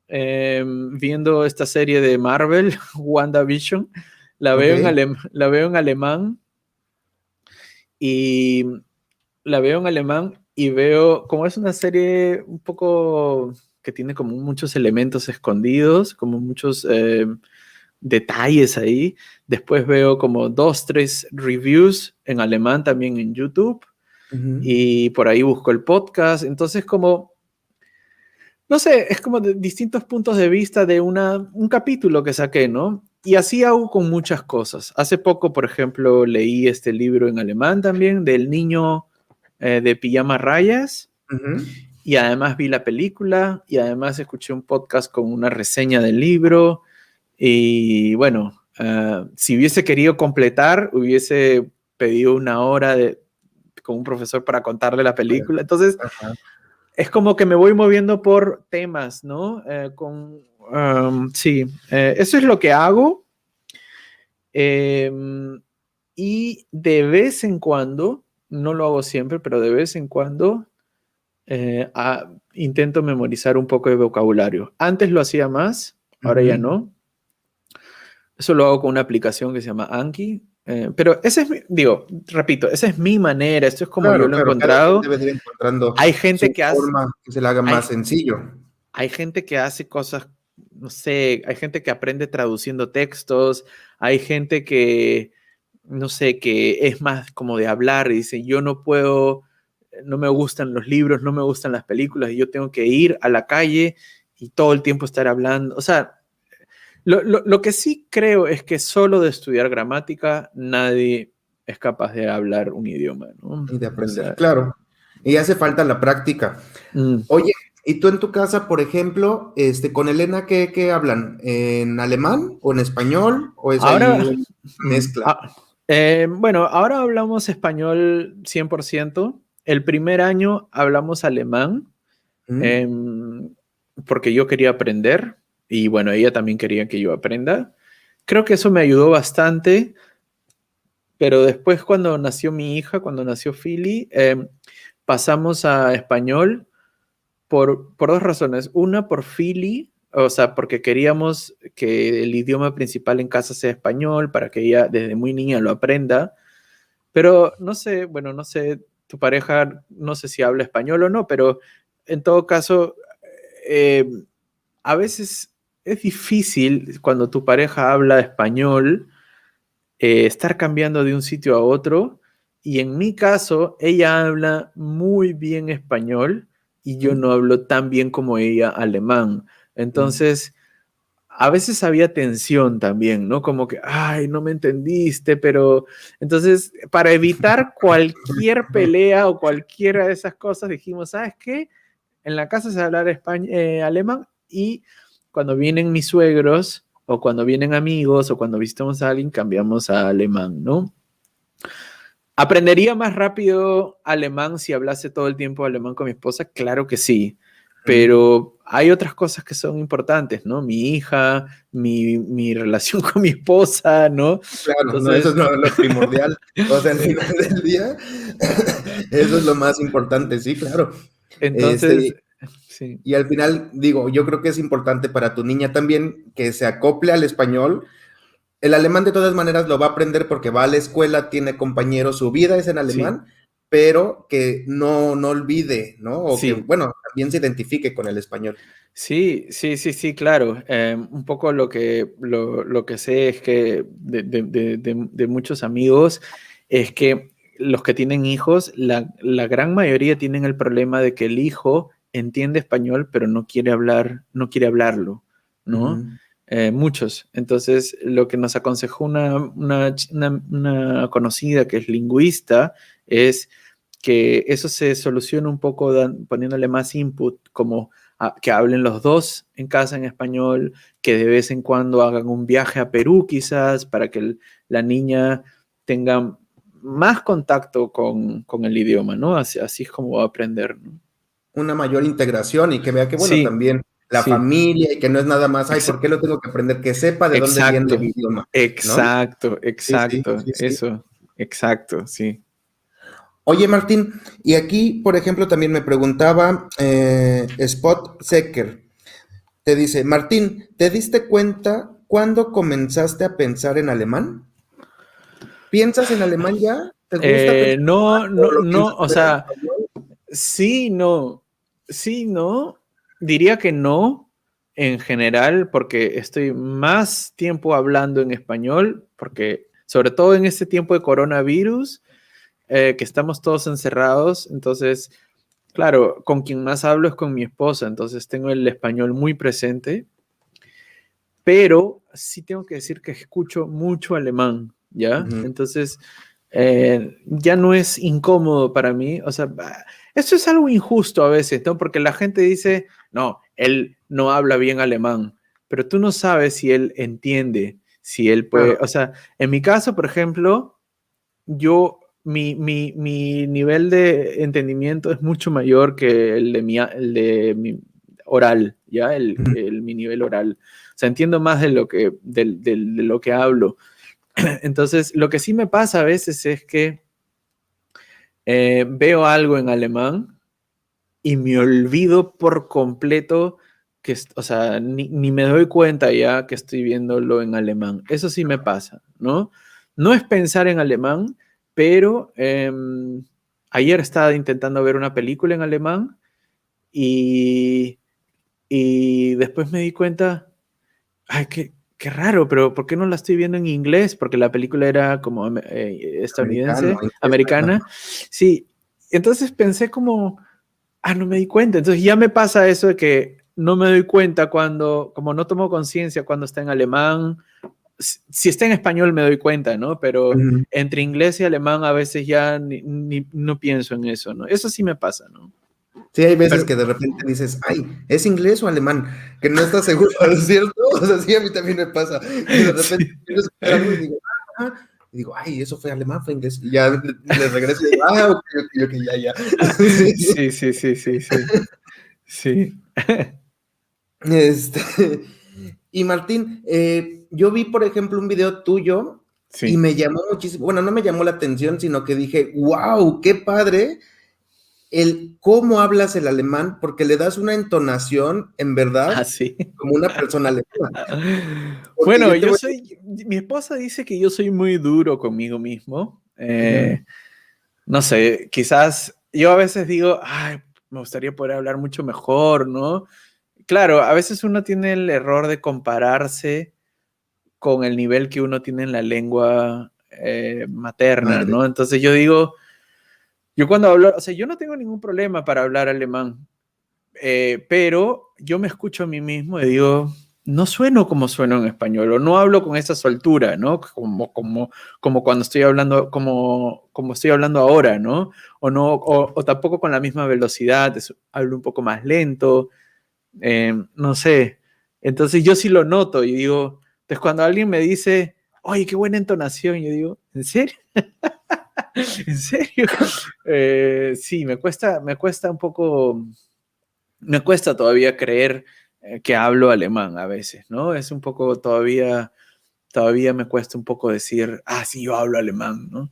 viendo esta serie de Marvel, WandaVision,
Ok.
la veo en alemán y la veo en alemán y veo, como es una serie un poco que tiene como muchos elementos escondidos, como muchos detalles ahí. Después veo como dos, tres reviews en alemán también en YouTube
Ujú.
y por ahí busco el podcast. Entonces como, no sé, es como de distintos puntos de vista de un capítulo que saqué, ¿no? Y así hago con muchas cosas. Hace poco, por ejemplo, leí este libro en alemán también del niño de pijama rayas
Ujú.
y además vi la película y además escuché un podcast con una reseña del libro y bueno, si hubiese querido completar, hubiese pedido una hora con un profesor para contarle la película. Entonces,
Ajá.
es como que me voy moviendo por temas, ¿no? Sí, eso es lo que hago. Y de vez en cuando, no lo hago siempre, pero de vez en cuando intento memorizar un poco de vocabulario. Antes lo hacía más, ahora ya
Ujú.
no. Eso lo hago con una aplicación que se llama Anki. Pero ese es, digo, repito, esa es mi manera, esto es como yo
Claro,
lo he
claro, cada quien
encontrado.
debe de ir encontrando
Hay gente
su
que hace,
forma que se le haga más
hay,
sencillo.
hay gente que hace cosas, no sé, hay gente que aprende traduciendo textos, hay gente que, no sé, que es más como de hablar y dice, yo no puedo, no me gustan los libros, no me gustan las películas, y yo tengo que ir a la calle y todo el tiempo estar hablando. O sea, lo que sí creo es que solo de estudiar gramática nadie es capaz de hablar un idioma, ¿no?
Y de
O
aprender,
sea,
claro. Y hace falta la práctica.
mm,
Oye, ¿y tú en tu casa, por ejemplo, con Elena, qué hablan? ¿En alemán o en español? ¿O es ahí
ahora,
una
mm,
mezcla?
ah, bueno, ahora hablamos español 100%. El primer año hablamos alemán
¿Mm?
em, porque yo quería aprender y bueno, ella también quería que yo aprenda. Creo que eso me ayudó bastante, pero después cuando nació mi hija, cuando nació Philly, pasamos a español por dos razones. Una, por Philly, o sea, porque queríamos que el idioma principal en casa sea español para que ella desde muy niña lo aprenda. Pero no sé, bueno, no sé, tu pareja, no sé si habla español o no, pero en todo caso, eh, a veces es difícil cuando tu pareja habla español estar cambiando de un sitio a otro. Y en mi caso, ella habla muy bien español y yo
¿Mm?
no hablo tan bien como ella alemán.
¿Mm?
Entonces, a veces había tensión también, ¿no? Como que, ay, no me entendiste, pero entonces, para evitar cualquier pelea o cualquiera de esas cosas, dijimos, ¿sabes qué? en la casa se habla alemán, y cuando vienen mis suegros o cuando vienen amigos o cuando visitamos a alguien cambiamos a alemán, ¿no? ¿Aprendería más rápido alemán si hablase todo el tiempo alemán con mi esposa? Claro que sí, pero hay otras cosas que son importantes, ¿no? Mi hija, mi relación con mi esposa, ¿no?
Claro,
Entonces,
no, eso es lo primordial. O sea, al final del día, eso es lo más importante, sí, claro.
entonces, sí.
Y al final, digo, yo creo que es importante para tu niña también que se acople al español. El alemán de todas maneras lo va a aprender porque va a la escuela, tiene compañeros, su vida es en alemán,
Sí.
pero que no olvide, ¿no? O que,
Sí.
bueno, también se identifique con el español.
Sí, claro. Un poco lo que sé es que de muchos amigos es que los que tienen hijos, la gran mayoría tienen el problema de que el hijo entiende español, pero no quiere hablarlo, ¿no? Muchos. Entonces, lo que nos aconsejó una conocida que es lingüista es que eso se soluciona un poco poniéndole más input, como que hablen los dos en casa en español, que de vez en cuando hagan un viaje a Perú quizás para que la niña tenga más contacto con el idioma, ¿no? Así es como va a aprender, ¿no?
Una mayor integración y que vea que, bueno,
Sí,
también la
sí.
familia y que no es nada más, ay, ¿por qué lo tengo que aprender? Que sepa de dónde viene el
Exacto,
idioma, ¿no?
exacto,
Sí, sí,
exacto,
sí, sí.
eso, exacto, sí.
Oye, Martín, y aquí, por ejemplo, también me preguntaba Spot Secker, te dice, Martín, ¿te diste cuenta cuándo comenzaste a pensar en alemán? ¿Piensas en alemán ya? ¿Te gusta pensar en
No,
alemán o lo
no,
piensas
o
en
sea,
español?
sí, no, diría que no en general, porque estoy más tiempo hablando en español, porque sobre todo en este tiempo de coronavirus, que estamos todos encerrados, entonces, claro, con quien más hablo es con mi esposa, entonces tengo el español muy presente, pero sí tengo que decir que escucho mucho alemán, ¿ya?
Ujú.
Entonces, ya no es incómodo para mí, o sea, esto es algo injusto a veces, ¿no? Porque la gente dice, no, él no habla bien alemán, pero tú no sabes si él entiende, si él puede,
Claro.
o sea, en mi caso, por ejemplo, mi nivel de entendimiento es mucho mayor que el de mi oral, ¿ya?
Ujú.
Mi nivel oral. O sea, entiendo más de de lo que hablo. Entonces, lo que sí me pasa a veces es que veo algo en alemán y me olvido por completo o sea, ni me doy cuenta ya que estoy viéndolo en alemán. Eso sí me pasa, ¿no? No es pensar en alemán, pero ayer estaba intentando ver una película en alemán y, y después me di cuenta, ay, qué raro, pero ¿por qué no la estoy viendo en inglés? Porque la película era como
Americano,
estadounidense,
inglés, ajá.
americana. Sí, entonces pensé como, no me di cuenta. Entonces ya me pasa eso de que no me doy cuenta cuando, como no tomo conciencia cuando está en alemán. Si está en español me doy cuenta, ¿no? Pero
Ujú.
entre inglés y alemán a veces ya no pienso en eso, ¿no? Eso sí me pasa, ¿no?
Sí, hay veces
Pero
que de repente dices, ay, ¿es inglés o alemán? Que no estás seguro, ¿no es cierto? O sea, sí, a mí también me pasa. Que de repente
sí.
quiero escuchar algo y digo, ajá. Y digo, ay, eso fue alemán, fue inglés. Y ya le regreso y digo, ok, ya. Sí, sí.
Sí, sí, sí, sí, sí. Sí.
Este, y Martín, yo vi, por ejemplo, un video tuyo y
Sí.
me llamó muchísimo, bueno, no me llamó la atención, sino que dije, wow, qué padre el cómo hablas el alemán, porque le das una entonación, en verdad,
Sí.
como una persona alemana. Porque
Bueno,
yo te voy a decir,
mi esposa dice que yo soy muy duro conmigo mismo.
ujú,
No sé, quizás yo a veces digo, ay, me gustaría poder hablar mucho mejor, ¿no? Claro, a veces uno tiene el error de compararse con el nivel que uno tiene en la lengua materna,
madre,
¿no? Entonces yo digo, yo cuando hablo, o sea, yo no tengo ningún problema para hablar alemán, pero yo me escucho a mí mismo y digo, no sueno como sueno en español, o no hablo con esa soltura, ¿no? Como cuando estoy hablando, como estoy hablando ahora, ¿no? O tampoco con la misma velocidad, hablo un poco más lento, no sé. Entonces yo sí lo noto y digo, entonces cuando alguien me dice, oye, qué buena entonación, yo digo, ¿en serio? ¿En serio? Sí, me cuesta un poco, me cuesta todavía creer que hablo alemán a veces, ¿no? Es un poco todavía me cuesta un poco decir, ah, sí, yo hablo alemán, ¿no?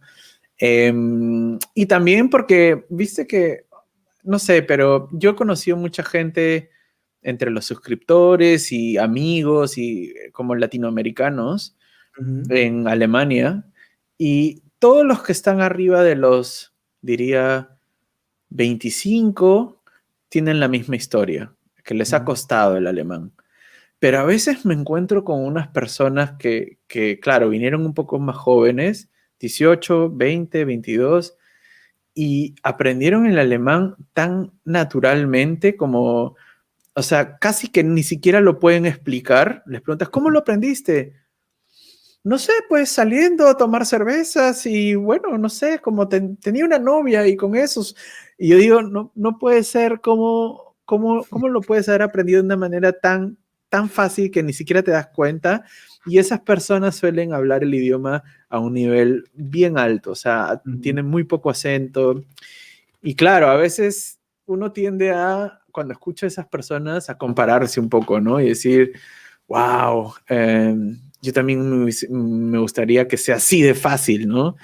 Y también porque, viste que, no sé, pero yo he conocido mucha gente entre los suscriptores y amigos y como latinoamericanos
Ujú.
en Alemania y todos los que están arriba de los, diría, 25 tienen la misma historia, que les ha
Ujú.
costado el alemán. Pero a veces me encuentro con unas personas claro, vinieron un poco más jóvenes, 18, 20, 22, y aprendieron el alemán tan naturalmente como, o sea, casi que ni siquiera lo pueden explicar. Les preguntas, ¿cómo lo aprendiste? No sé, pues saliendo a tomar cervezas y bueno, no sé, como tenía una novia y con esos. Y yo digo, no, no puede ser cómo lo puedes haber aprendido de una manera tan fácil que ni siquiera te das cuenta. Y esas personas suelen hablar el idioma a un nivel bien alto, o sea,
Ujú.
tienen muy poco acento. Y claro, a veces uno tiende a, cuando escucha a esas personas, a compararse un poco, ¿no? Y decir, wow, yo también me gustaría que sea así de fácil, ¿no?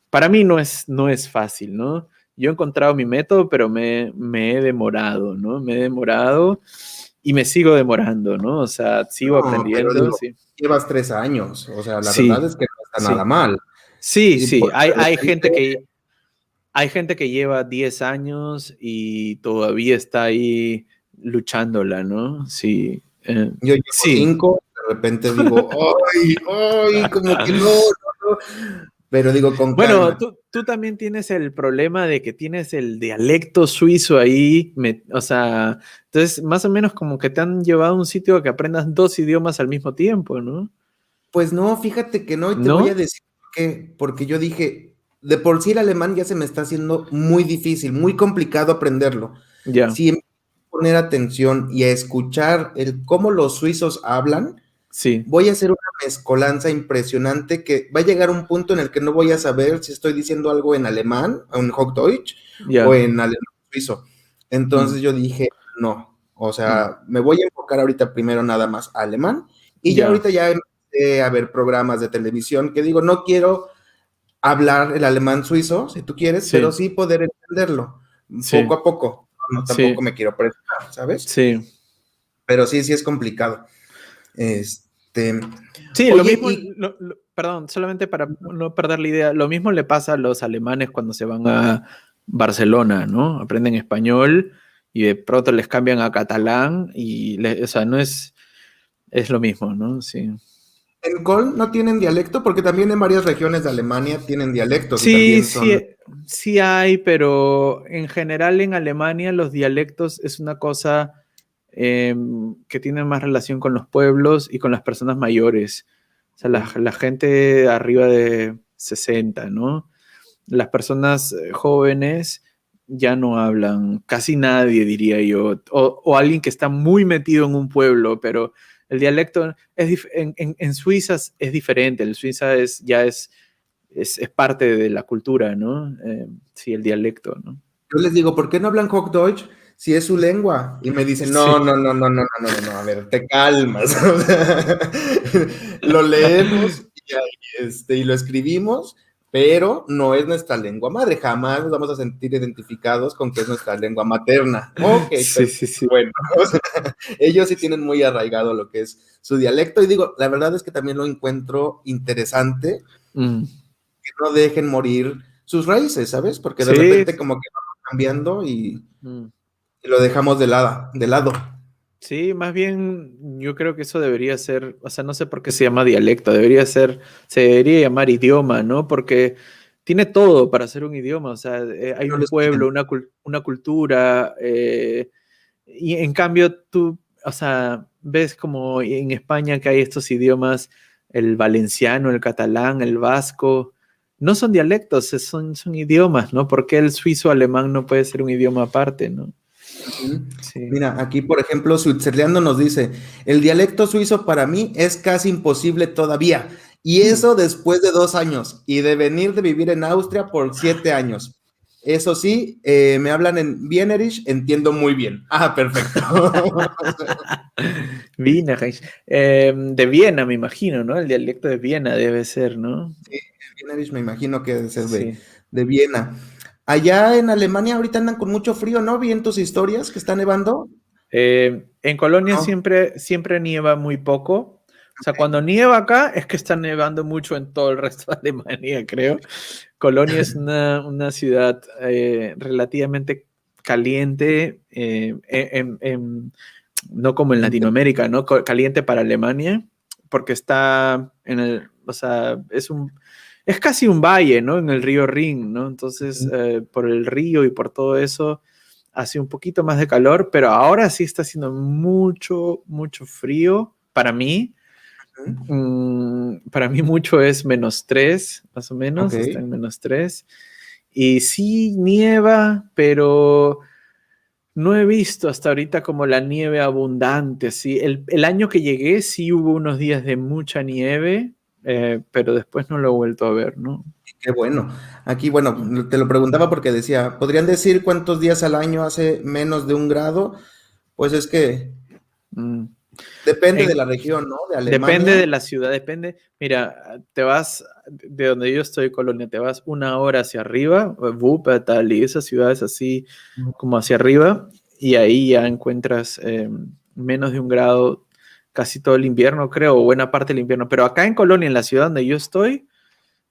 Para mí no es fácil, ¿no? Yo he encontrado mi método, pero me he demorado, ¿no? Me he demorado y me sigo demorando, ¿no? O sea, sigo
No, pero
aprendiendo,
digo,
sí.
llevas 3 años, o sea, la verdad
Sí,
es que no está nada
sí,
mal.
sí,
Y
sí.
por de repente,
Hay gente que lleva 10 años y todavía está ahí luchándola, ¿no? Sí,
yo llevo
sí.
5, de repente digo, ay, ay, como que no, no, no. Pero digo, con
Bueno,
calma.
tú también tienes el problema de que tienes el dialecto suizo ahí, o sea, entonces más o menos como que te han llevado a un sitio a que aprendas dos idiomas al mismo tiempo, ¿no?
Pues no, fíjate que no, y te voy a
¿No?
decir por qué. Porque yo dije, de por sí el alemán ya se me está haciendo muy difícil, muy complicado aprenderlo.
Ya,
Si empiezo a poner atención y a escuchar cómo los suizos hablan,
sí,
voy a hacer una mezcolanza impresionante que va a llegar un punto en el que no voy a saber si estoy diciendo algo en alemán, en Hochdeutsch, o
ya,
en alemán suizo.
mm,
Entonces yo dije, no, o
mm,
sea, me voy a enfocar ahorita primero nada más a alemán y ya
ya,
ahorita ya empecé a ver programas de televisión que digo, no quiero hablar el alemán suizo, si tú quieres, pero
sí,
sí poder entenderlo poco
sí,
a poco. No, tampoco
sí,
me quiero presionar, ¿sabes?
sí.
Pero sí, sí es complicado.
Sí, lo
Oye,
mismo,
y
perdón, solamente para no perder la idea, lo mismo le pasa a los alemanes cuando se van a Barcelona, ¿no? Aprenden español y de pronto les cambian a catalán y, o sea, no es lo mismo, ¿no? Sí.
en Köln no tienen dialecto, porque también en varias regiones de Alemania tienen dialectos y
Sí,
también
sí,
son.
sí hay, pero en general en Alemania los dialectos es una cosa que tiene más relación con los pueblos y con las personas mayores. O sea,
Ok.
la gente arriba de 60, ¿no? Las personas jóvenes ya no hablan, casi nadie diría yo, o alguien que está muy metido en un pueblo, pero el dialecto en Suiza es diferente, el Suiza es parte de la cultura, ¿no? Sí, el dialecto, ¿no?
Yo les digo, ¿por qué no hablan Hochdeutsch si es su lengua? Y me dicen, no,
Sí.
no, no, no, no, no, no, no, no, a ver, te calmas. O sea, lo leemos y lo escribimos, pero no es nuestra lengua madre. Jamás nos vamos a sentir identificados con que es nuestra lengua materna. Ok,
Sí,
perfecto.
sí, sí.
Bueno, o sea, ellos sí tienen muy arraigado lo que es su dialecto. Y digo, la verdad es que también lo encuentro interesante
Mm.
que no dejen morir sus raíces, ¿sabes? Porque de
Sí,
repente como que vamos cambiando
mm.
y lo dejamos de lado.
Sí, más bien yo creo que eso debería ser, o sea, no sé por qué se llama dialecto, se debería llamar idioma, ¿no? Porque tiene todo para ser un idioma, o sea, hay
No
un
lo escriben.
pueblo, una cultura, y en cambio tú, o sea, ves como en España que hay estos idiomas, el valenciano, el catalán, el vasco, no son dialectos, son idiomas, ¿no? ¿Por qué el suizo alemán no puede ser un idioma aparte, ¿no?
Ujú.
Sí.
Mira, aquí por ejemplo, Switzerleando nos dice, el dialecto suizo para mí es casi imposible todavía, y eso después de 2 años, y de venir de vivir en Austria por 7 años. Eso sí, me hablan en Wienerisch, entiendo muy bien. Ah, perfecto.
Wiener, de Viena, me imagino, ¿no? El dialecto de Viena debe ser, ¿no?
Sí, Wienerisch me imagino que debe ser
Sí.
de Viena. Allá en Alemania ahorita andan con mucho frío, ¿no? Vi en tus historias que está nevando.
En Colonia
No,
siempre nieva muy poco. O sea, cuando nieva acá es que está nevando mucho en todo el resto de Alemania, creo. Colonia es una ciudad relativamente caliente, no como en Latinoamérica, ¿no? Caliente para Alemania, porque está o sea, es casi un valle, ¿no? En el río Rin, ¿no? Entonces, por el río y por todo eso, hace un poquito más de calor, pero ahora sí está haciendo mucho, mucho frío para mí. Para mí mucho es -3, más o
ok.
menos, está en -3. Y sí nieva, pero no he visto hasta ahorita como la nieve abundante. ¿Sí? El año que llegué sí hubo unos días de mucha nieve, pero después no lo he vuelto a ver, ¿no?
Qué bueno. Aquí, bueno, te lo preguntaba porque decía, ¿podrían decir cuántos días al año hace menos de 1 grado? Pues es que
Mm.
depende de
En,
la región, ¿no? De
Depende de
Alemania.
la ciudad, depende. Mira, te vas de donde yo estoy, Colonia, te vas 1 hora hacia arriba, Wuppertal y esas ciudades así como hacia arriba, y ahí ya encuentras menos de 1 grado casi todo el invierno, creo, o buena parte del invierno. Pero acá en Colonia, en la ciudad donde yo estoy,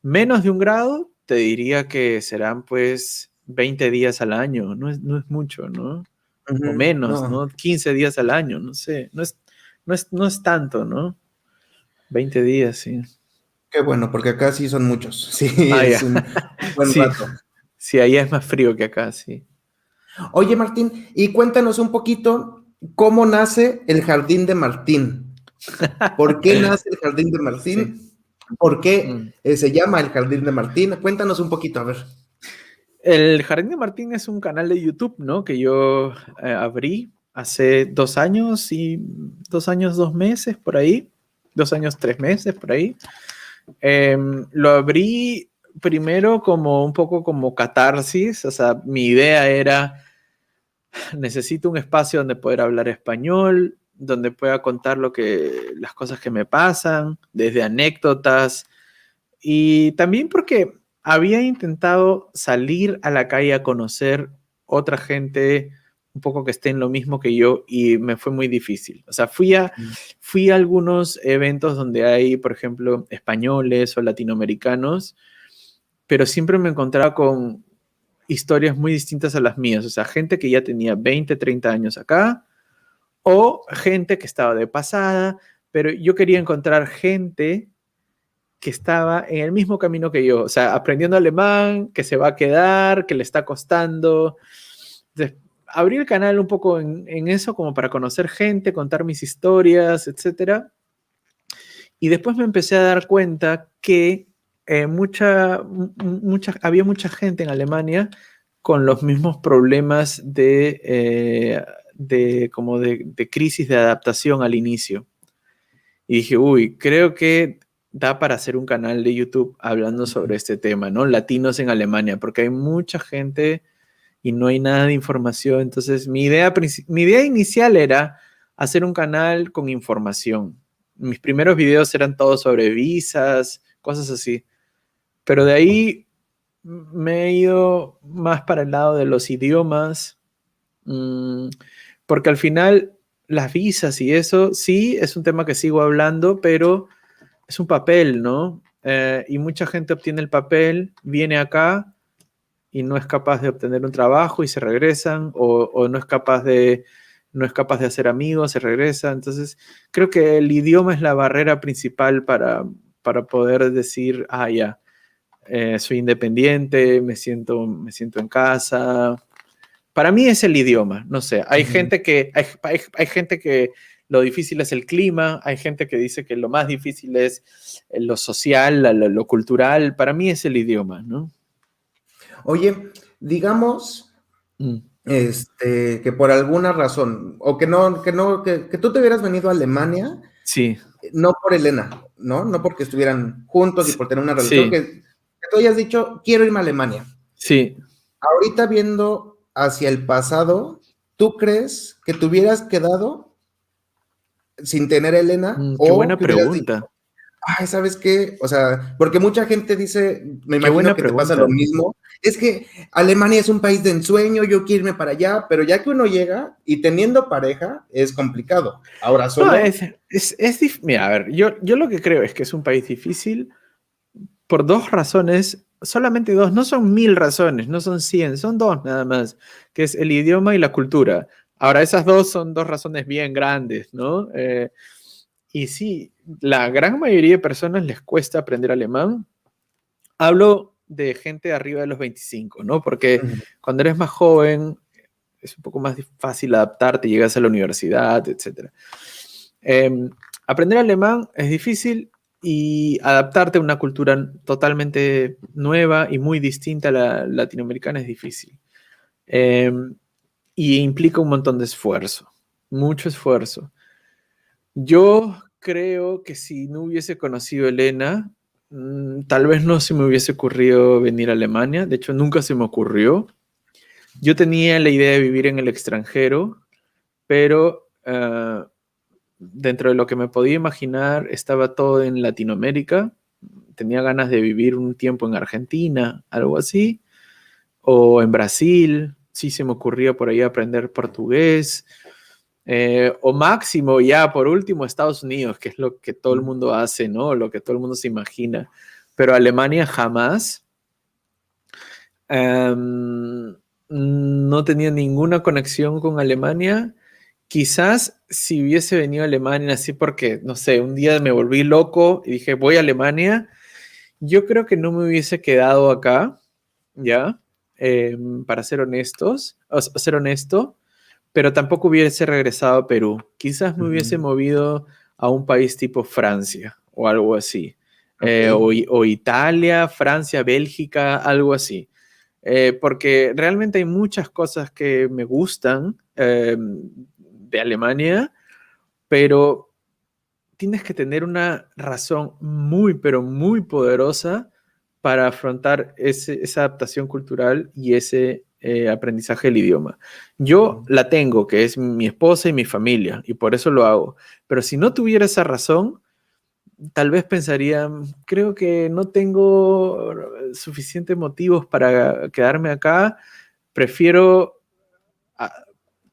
menos de 1 grado, te diría que serán pues 20 días al año, no es mucho, ¿no? O
Ujú,
menos,
no,
¿no? 15 días al año, no sé, no es tanto, ¿no? 20 días, sí.
qué bueno, porque acá sí son muchos. Sí,
Ah,
es
ya.
un buen
Sí,
rato.
sí, allá es más frío que acá, sí.
Oye, Martín, y cuéntanos un poquito cómo nace el Jardín de Martín. ¿Por qué nace el Jardín de
Sí.
Martín? ¿Por qué
Mm.
se llama el Jardín de Martín? Cuéntanos un poquito, a ver.
El Jardín de Martín es un canal de YouTube, ¿no? Que yo abrí hace 2 años y 2 años, 2 meses, por ahí. 2 años, 3 meses, por ahí. Lo abrí primero como un poco como catarsis, o sea, mi idea era necesito un espacio donde poder hablar español, donde pueda contar las cosas que me pasan, desde anécdotas, y también porque había intentado salir a la calle a conocer otra gente un poco que esté en lo mismo que yo y me fue muy difícil. O sea, fui a algunos eventos donde hay, por ejemplo, españoles o latinoamericanos, pero siempre me encontraba con historias muy distintas a las mías. O sea, gente que ya tenía 20, 30 años acá o gente que estaba de pasada, pero yo quería encontrar gente que estaba en el mismo camino que yo, o sea, aprendiendo alemán, que se va a quedar, que le está costando. Entonces, abrí el canal un poco en eso como para conocer gente, contar mis historias, etcétera. Y después me empecé a dar cuenta que había mucha gente en Alemania con los mismos problemas de crisis de adaptación al inicio. Y dije, uy, creo que da para hacer un canal de YouTube hablando sobre este tema, ¿no? Latinos en Alemania, porque hay mucha gente y no hay nada de información. Entonces, mi idea inicial era hacer un canal con información. Mis primeros videos eran todos sobre visas, cosas así. Pero de ahí me he ido más para el lado de los idiomas, porque al final las visas y eso, sí, es un tema que sigo hablando, pero es un papel, ¿no? Y mucha gente obtiene el papel, viene acá y no es capaz de obtener un trabajo y se regresan, o no es capaz de hacer amigos, se regresa. Entonces, creo que el idioma es la barrera principal para poder decir, ah, ya, soy independiente, me siento en casa. Para mí es el idioma, no sé. Hay
Ujú.
gente que lo difícil es el clima, hay gente que dice que lo más difícil es lo social, lo cultural, para mí es el idioma, ¿no?
Oye, digamos
Mm.
que por alguna razón, o que tú te hubieras venido a Alemania,
Sí,
no por Elena, ¿no? No porque estuvieran juntos y por tener una relación,
sí,
que tú hayas dicho, quiero irme a Alemania.
sí.
Ahorita viendo hacia el pasado, ¿tú crees que te hubieras quedado sin tener a Elena
Qué
o
buena
que hubieras dicho,
pregunta,
ay, ¿sabes qué? O sea, porque mucha gente dice, me
qué
imagino
buena
que te pasa lo
pregunta.
mismo, es que Alemania es un país de ensueño, yo quiero irme para allá, pero ya que uno llega y teniendo pareja es complicado. Ahora
No,
solo,
mira, a ver, yo lo que creo es que es un país difícil por dos razones, solamente dos, no son 1000 razones, no son 100, son dos nada más, que es el idioma y la cultura. Ahora, esas dos son dos razones bien grandes, ¿no? Y sí, la gran mayoría de personas les cuesta aprender alemán. Hablo de gente arriba de los 25, ¿no? Porque
ujú,
cuando eres más joven es un poco más fácil adaptarte, llegas a la universidad, etc. Aprender alemán es difícil y adaptarte a una cultura totalmente nueva y muy distinta a la latinoamericana es difícil. Eh, y implica un montón de esfuerzo, mucho esfuerzo. Yo creo que si no hubiese conocido a Elena, tal vez no se me hubiese ocurrido venir a Alemania. De hecho, nunca se me ocurrió. Yo tenía la idea de vivir en el extranjero, pero dentro de lo que me podía imaginar estaba todo en Latinoamérica. Tenía ganas de vivir un tiempo en Argentina, algo así, o en Brasil. Sí se me ocurría por ahí aprender portugués. O máximo, ya por último, Estados Unidos, que es lo que todo el
ujú.
mundo hace, ¿no? Lo que todo el mundo se imagina. Pero Alemania jamás. Em, no tenía ninguna conexión con Alemania. Quizás si hubiese venido a Alemania así porque, no sé, un día me volví loco y dije, voy a Alemania, yo creo que no me hubiese quedado acá, ¿ya? Para ser honestos, ser honesto, pero tampoco hubiese regresado a Perú. Quizás me hubiese
Ujú.
movido a un país tipo Francia o algo así.
Ok.
O Italia, Francia, Bélgica, algo así. Porque realmente hay muchas cosas que me gustan de Alemania, pero tienes que tener una razón muy, pero muy poderosa para afrontar esa adaptación cultural y ese aprendizaje del idioma. Yo
Ujú.
la tengo, que es mi esposa y mi familia, y por eso lo hago. Pero si no tuviera esa razón, tal vez pensaría, creo que no tengo suficientes motivos para quedarme acá, prefiero, ah,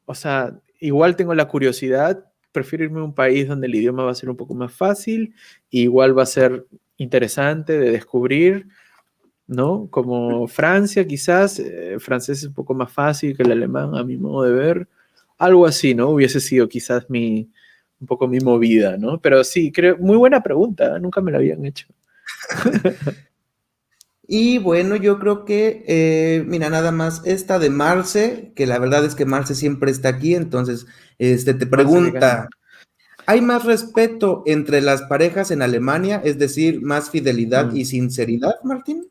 o sea, igual tengo la curiosidad, prefiero irme a un país donde el idioma va a ser un poco más fácil, y igual va a ser interesante de descubrir, ¿no? Como Francia, quizás, francés es un poco más fácil que el alemán, a mi modo de ver, algo así, ¿no? Hubiese sido quizás un poco mi movida, ¿no? Pero sí, creo, muy buena pregunta, nunca me la habían hecho.
Y bueno, yo creo que, mira, nada más esta de Marce, que la verdad es que Marce siempre está aquí, entonces, te
Marce de Gana.
pregunta, ¿hay más respeto entre las parejas en Alemania? Es decir, más fidelidad
Mm.
y sinceridad, Martín.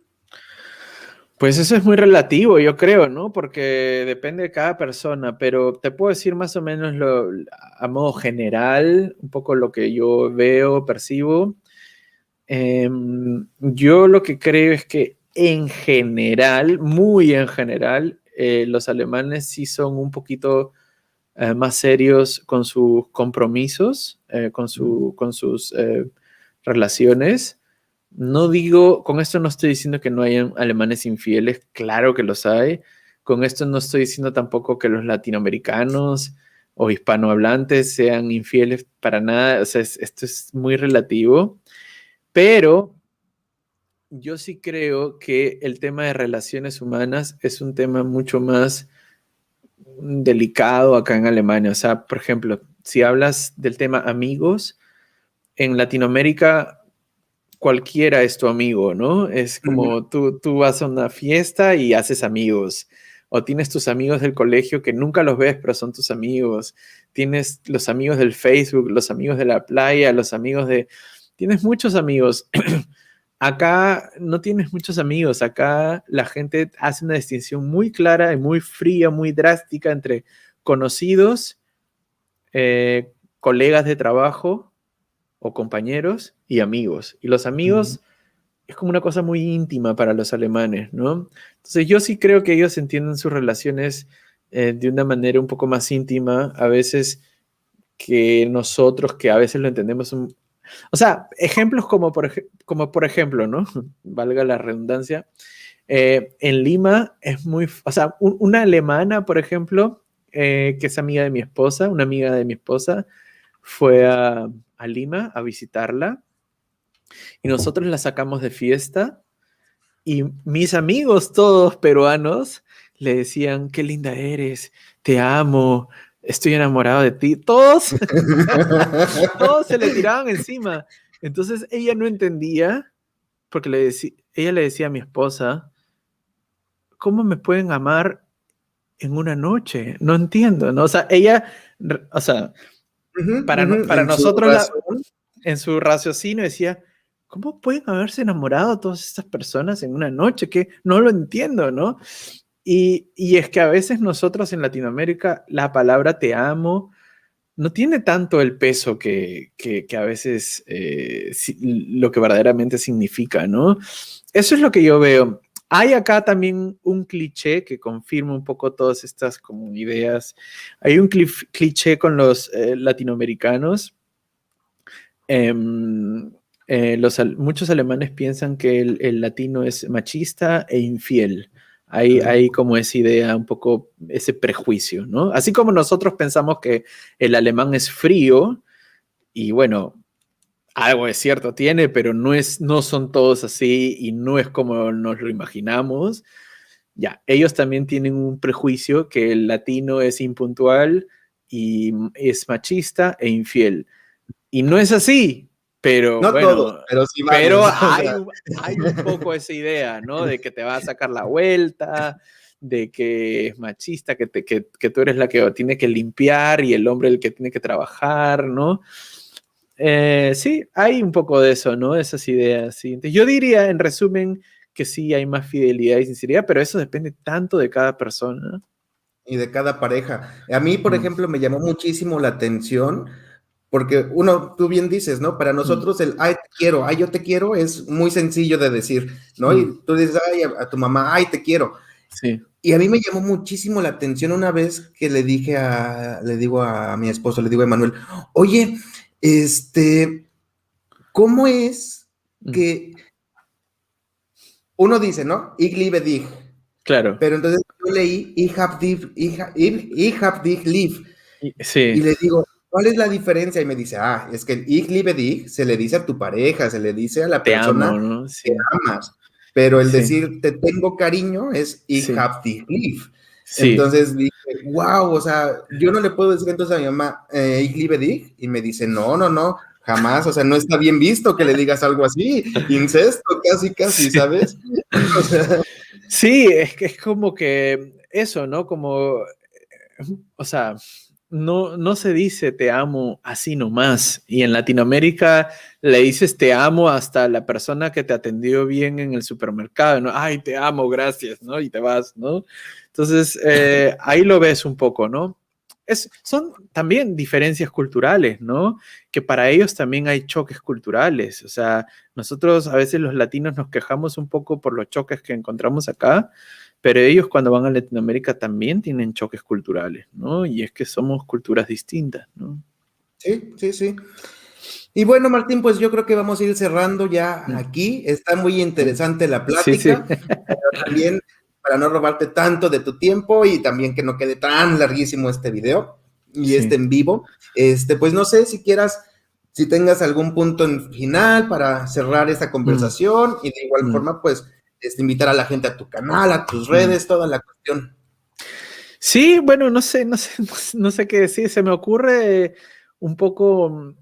Pues eso es muy relativo, yo creo, ¿no? Porque depende de cada persona, pero te puedo decir más o menos a modo general, un poco lo que yo veo, percibo. Yo lo que creo es que en general, muy en general, los alemanes sí son un poquito más serios con sus compromisos, con sus relaciones. No digo, con esto no estoy diciendo que no hayan alemanes infieles, claro que los hay. Con esto no estoy diciendo tampoco que los latinoamericanos o hispanohablantes sean infieles para nada. O sea, esto es muy relativo, pero yo sí creo que el tema de relaciones humanas es un tema mucho más delicado acá en Alemania. O sea, por ejemplo, si hablas del tema amigos, en Latinoamérica cualquiera es tu amigo, ¿no? Es
Ujú.
como tú vas a una fiesta y haces amigos. o tienes tus amigos del colegio que nunca los ves, pero son tus amigos, tienes los amigos del Facebook, los amigos de la playa, los amigos de... Tienes muchos amigos. Acá no tienes muchos amigos, acá la gente hace una distinción muy clara y muy fría, muy drástica entre conocidos, colegas de trabajo o compañeros y amigos. Y los amigos es como una cosa muy íntima para los alemanes, ¿no? Entonces yo sí creo que ellos entienden sus relaciones de una manera un poco más íntima, a veces que nosotros, que a veces lo entendemos o sea, ejemplos como por ejemplo, ¿no? Valga la redundancia. En Lima es muy, o sea, una alemana, por ejemplo, que es amiga de mi esposa, una amiga de mi esposa, fue a Lima a visitarla y nosotros la sacamos de fiesta y mis amigos, todos peruanos, le decían, qué linda eres, te amo, estoy enamorado de ti. Todos, todos se le tiraban encima. Entonces ella no entendía, porque ella le decía a mi esposa, ¿cómo me pueden amar en una noche? No entiendo, ¿no? O sea, ella, o sea, para
En su
nosotros,
razón.
en su raciocinio decía, ¿cómo pueden haberse enamorado todas estas personas en una noche? Que no lo entiendo, ¿no? Y es que a veces nosotros en Latinoamérica la palabra te amo no tiene tanto el peso que a veces lo que verdaderamente significa, ¿no? Eso es lo que yo veo. Hay acá también un cliché que confirma un poco todas estas como ideas. Hay un cliché con los latinoamericanos. Muchos alemanes piensan que el latino es machista e infiel. Hay como esa idea, un poco ese prejuicio, ¿no? Así como nosotros pensamos que el alemán es frío, y bueno, algo es cierto tiene, pero no son todos así y no es como nos lo imaginamos. Ya, ellos también tienen un prejuicio que el latino es impuntual y es machista e infiel. Y no es así, pero
No todos,
bueno,
pero sí
pero
varios. O sea,
hay un poco esa idea, ¿no? De que te va a sacar la vuelta, de que es machista, que tú eres la que tiene que limpiar y el hombre el que tiene que trabajar, ¿no? Sí, hay un poco de eso, ¿no? Esas ideas, sí. Entonces, yo diría, en resumen, que sí hay más fidelidad y sinceridad, pero eso depende tanto de cada persona.
y de cada pareja. A mí, por ejemplo, me llamó muchísimo la atención, porque uno, tú bien dices, ¿no? Para
Mm,
nosotros el, ay, te quiero, ay, yo te quiero, es muy sencillo de decir, ¿no?
mm,
Y tú dices, ay, a tu mamá, ay, te quiero.
sí.
Y a mí me llamó muchísimo la atención una vez que le digo a mi esposo, le digo a Emanuel, oye, ¿cómo es
Mm,
que uno dice, ¿no? Ich liebe dich,
claro.
pero entonces yo leí, ich hab dich lieb, y
Sí,
le digo, ¿cuál es la diferencia? Y me dice, es que el ich liebe dich se le dice a tu pareja, se le dice a la
te amo,
persona
¿no?
que
Sí,
amas, pero el
sí,
decir te tengo cariño es ich
sí,
hab dich lieb.
sí.
Entonces dije, wow, o sea, yo no le puedo decir entonces a mi mamá, ich liebe dich, y me dice, no, no, no, jamás, o sea, no está bien visto que le digas algo así, incesto, casi, casi,
Sí.
¿sabes? O sea,
Sí, es que es como que eso, ¿no? Como, o sea, no se dice te amo así nomás. Y en Latinoamérica le dices te amo hasta la persona que te atendió bien en el supermercado, ¿no? Ay, te amo, gracias, ¿no? Y te vas, ¿no? Entonces, ahí lo ves un poco, ¿no? Son también diferencias culturales, ¿no? Que para ellos también hay choques culturales. O sea, nosotros a veces los latinos nos quejamos un poco por los choques que encontramos acá, pero ellos cuando van a Latinoamérica también tienen choques culturales, ¿no? Y es que somos culturas distintas, ¿no?
sí, sí, sí. Y bueno, Martín, pues yo creo que vamos a ir cerrando ya
Mm,
aquí. Está muy
mm.
interesante la
Sí, sí.
plática, pero también para no robarte tanto de tu tiempo y también que no quede tan larguísimo este video y este
Sí.
en vivo, pues no sé si quieras, si tengas algún punto en final para cerrar esta
Mm,
conversación y de igual
mm,
forma, pues, invitar a la gente a tu canal, a tus
mm.
redes, toda la cuestión.
Sí, bueno, no sé qué decir. Se me ocurre un poco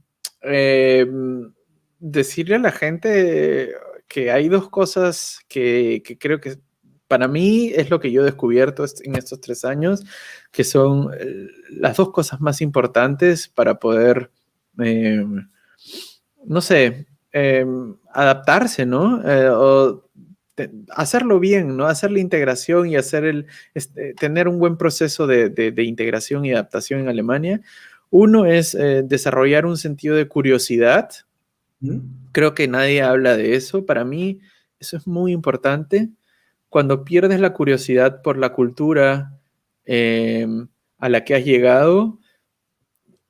decirle a la gente que hay dos cosas que creo que para mí es lo que yo he descubierto en estos 3 años, que son las dos cosas más importantes para poder, no sé, adaptarse, ¿no? O hacerlo bien, ¿no? Hacer la integración y tener un buen proceso de integración y adaptación en Alemania. Uno es desarrollar un sentido de curiosidad. Creo que nadie habla de eso. Para mí, eso es muy importante. Cuando pierdes la curiosidad por la cultura a la que has llegado,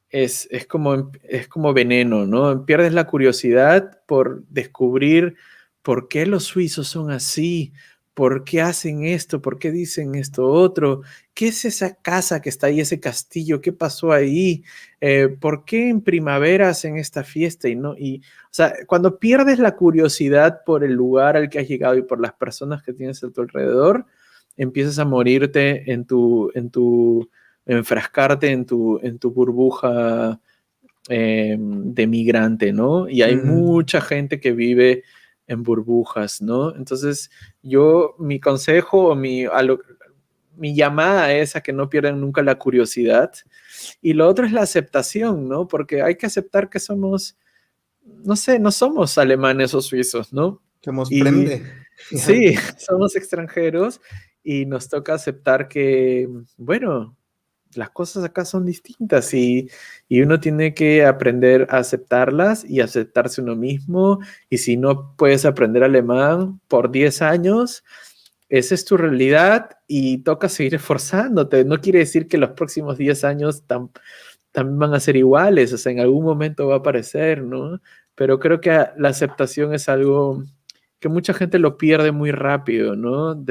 es como veneno, ¿no? Pierdes la curiosidad por descubrir por qué los suizos son así, por qué hacen esto, por qué dicen esto otro, qué es esa casa que está ahí, ese castillo, qué pasó ahí, por qué en primavera hacen esta fiesta o sea, cuando pierdes la curiosidad por el lugar al que has llegado y por las personas que tienes a tu alrededor, empiezas a morirte enfrascarte en tu burbuja de migrante, ¿no? Y hay mucha gente que vive en burbujas, ¿no? Entonces, mi consejo o mi llamada es a que no pierdan nunca la curiosidad. Y lo otro es la aceptación, ¿no? Porque hay que aceptar que no sé, no somos alemanes o suizos, ¿no?
Somos prende.
Sí, somos extranjeros y nos toca aceptar que, bueno, las cosas acá son distintas y uno tiene que aprender a aceptarlas y aceptarse uno mismo. Y si no puedes aprender alemán por 10 años, esa es tu realidad y toca seguir esforzándote. No quiere decir que los próximos 10 años también van a ser iguales, o sea, en algún momento va a aparecer, ¿no? Pero creo que la aceptación es algo que mucha gente lo pierde muy rápido, ¿no?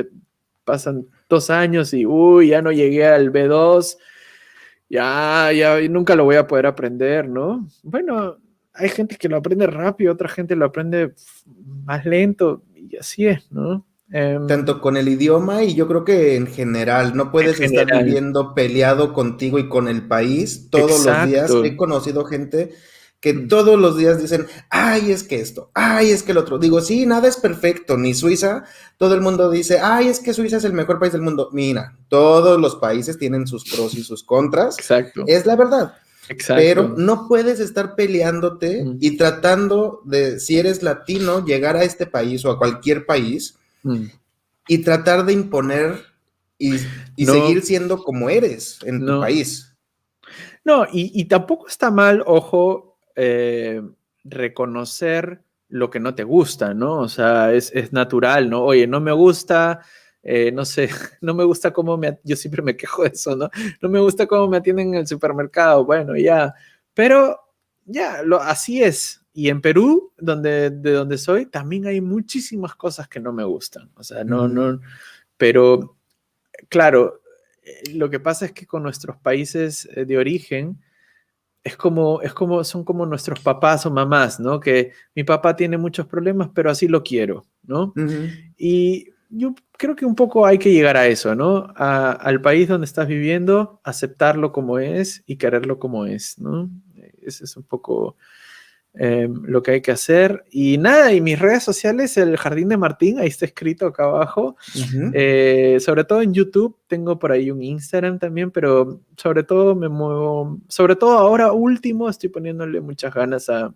Pasan 2 años y, ya no llegué al B2, ya nunca lo voy a poder aprender, ¿no? Bueno, hay gente que lo aprende rápido, otra gente lo aprende más lento, y así es, ¿no?
Tanto con el idioma y yo creo que en general, no puedes estar viviendo peleado contigo y con el país todos los días.
Exacto.
He conocido gente que todos los días dicen, ay, es que esto, ay, es que el otro. Digo, sí, nada es perfecto, ni Suiza. Todo el mundo dice, ay, es que Suiza es el mejor país del mundo. Mira, todos los países tienen sus pros y sus contras.
Exacto.
Es la verdad.
Exacto.
Pero no puedes estar peleándote y tratando de, si eres latino, llegar a este país o a cualquier país y tratar de imponer y seguir siendo como eres en tu país.
No, y tampoco está mal, ojo, reconocer lo que no te gusta, ¿no? O sea, es natural, ¿no? Oye, no me gusta, no sé, no me gusta cómo yo siempre me quejo de eso, ¿no? No me gusta cómo me atienden en el supermercado, bueno, ya, pero ya, así es. Y en Perú, de donde soy, también hay muchísimas cosas que no me gustan, o sea, no, pero claro, lo que pasa es que con nuestros países de origen, son como nuestros papás o mamás, ¿no? Que mi papá tiene muchos problemas, pero así lo quiero, ¿no? Y yo creo que un poco hay que llegar a eso, ¿no? Al país donde estás viviendo, aceptarlo como es y quererlo como es, ¿no? Ese es un poco lo que hay que hacer. Y nada, y mis redes sociales, el Jardín de Martín, ahí está escrito acá abajo. Sobre todo en YouTube, tengo por ahí un Instagram también, pero sobre todo me muevo, sobre todo ahora último, estoy poniéndole muchas ganas a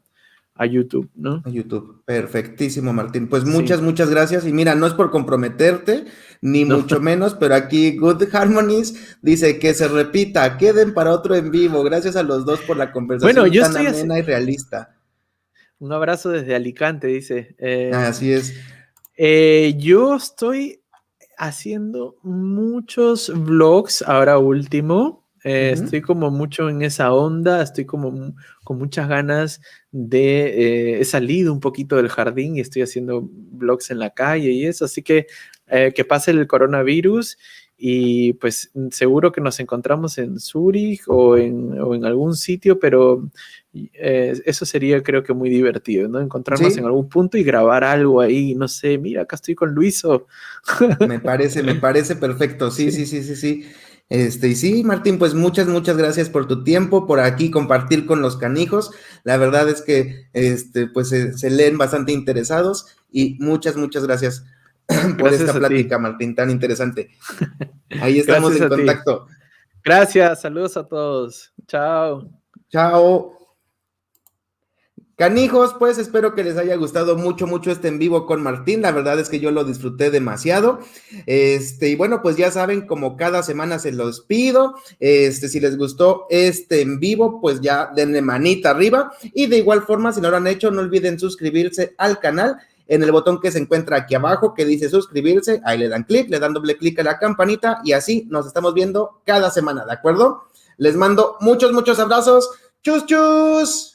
YouTube, ¿no?
A YouTube, perfectísimo, Martín. Pues muchas gracias. Y mira, no es por comprometerte, ni mucho menos, pero aquí Good Harmonies dice que se repita, queden para otro en vivo. Gracias a los dos por la conversación tan amena y realista.
Un abrazo desde Alicante, dice.
Así es.
Yo estoy haciendo muchos vlogs ahora último. Estoy como mucho en esa onda, estoy como con muchas ganas he salido un poquito del jardín y estoy haciendo vlogs en la calle y eso, así que pase el coronavirus y pues seguro que nos encontramos en Zúrich o en algún sitio, pero eso sería creo que muy divertido, ¿no? Encontrarnos en algún punto y grabar algo ahí, no sé, mira, acá estoy con Luiso.
Me parece perfecto, sí. Y sí, Martín, pues muchas gracias por tu tiempo, por aquí compartir con los canijos. La verdad es que pues se leen bastante interesados y muchas gracias. por esta
Gracias a
plática,
ti.
Martín, tan interesante. Ahí estamos
Gracias
en
a ti.
contacto.
Gracias, saludos a todos. Chao.
Chao. Canijos, pues espero que les haya gustado mucho, mucho este en vivo con Martín. La verdad es que yo lo disfruté demasiado. Y bueno, pues ya saben, como cada semana se los pido. Si les gustó este en vivo, pues ya denle manita arriba. Y de igual forma, si no lo han hecho, no olviden suscribirse al canal en el botón que se encuentra aquí abajo que dice suscribirse. Ahí le dan clic, le dan doble clic a la campanita y así nos estamos viendo cada semana, ¿de acuerdo? Les mando muchos, muchos abrazos. ¡Chus, chus!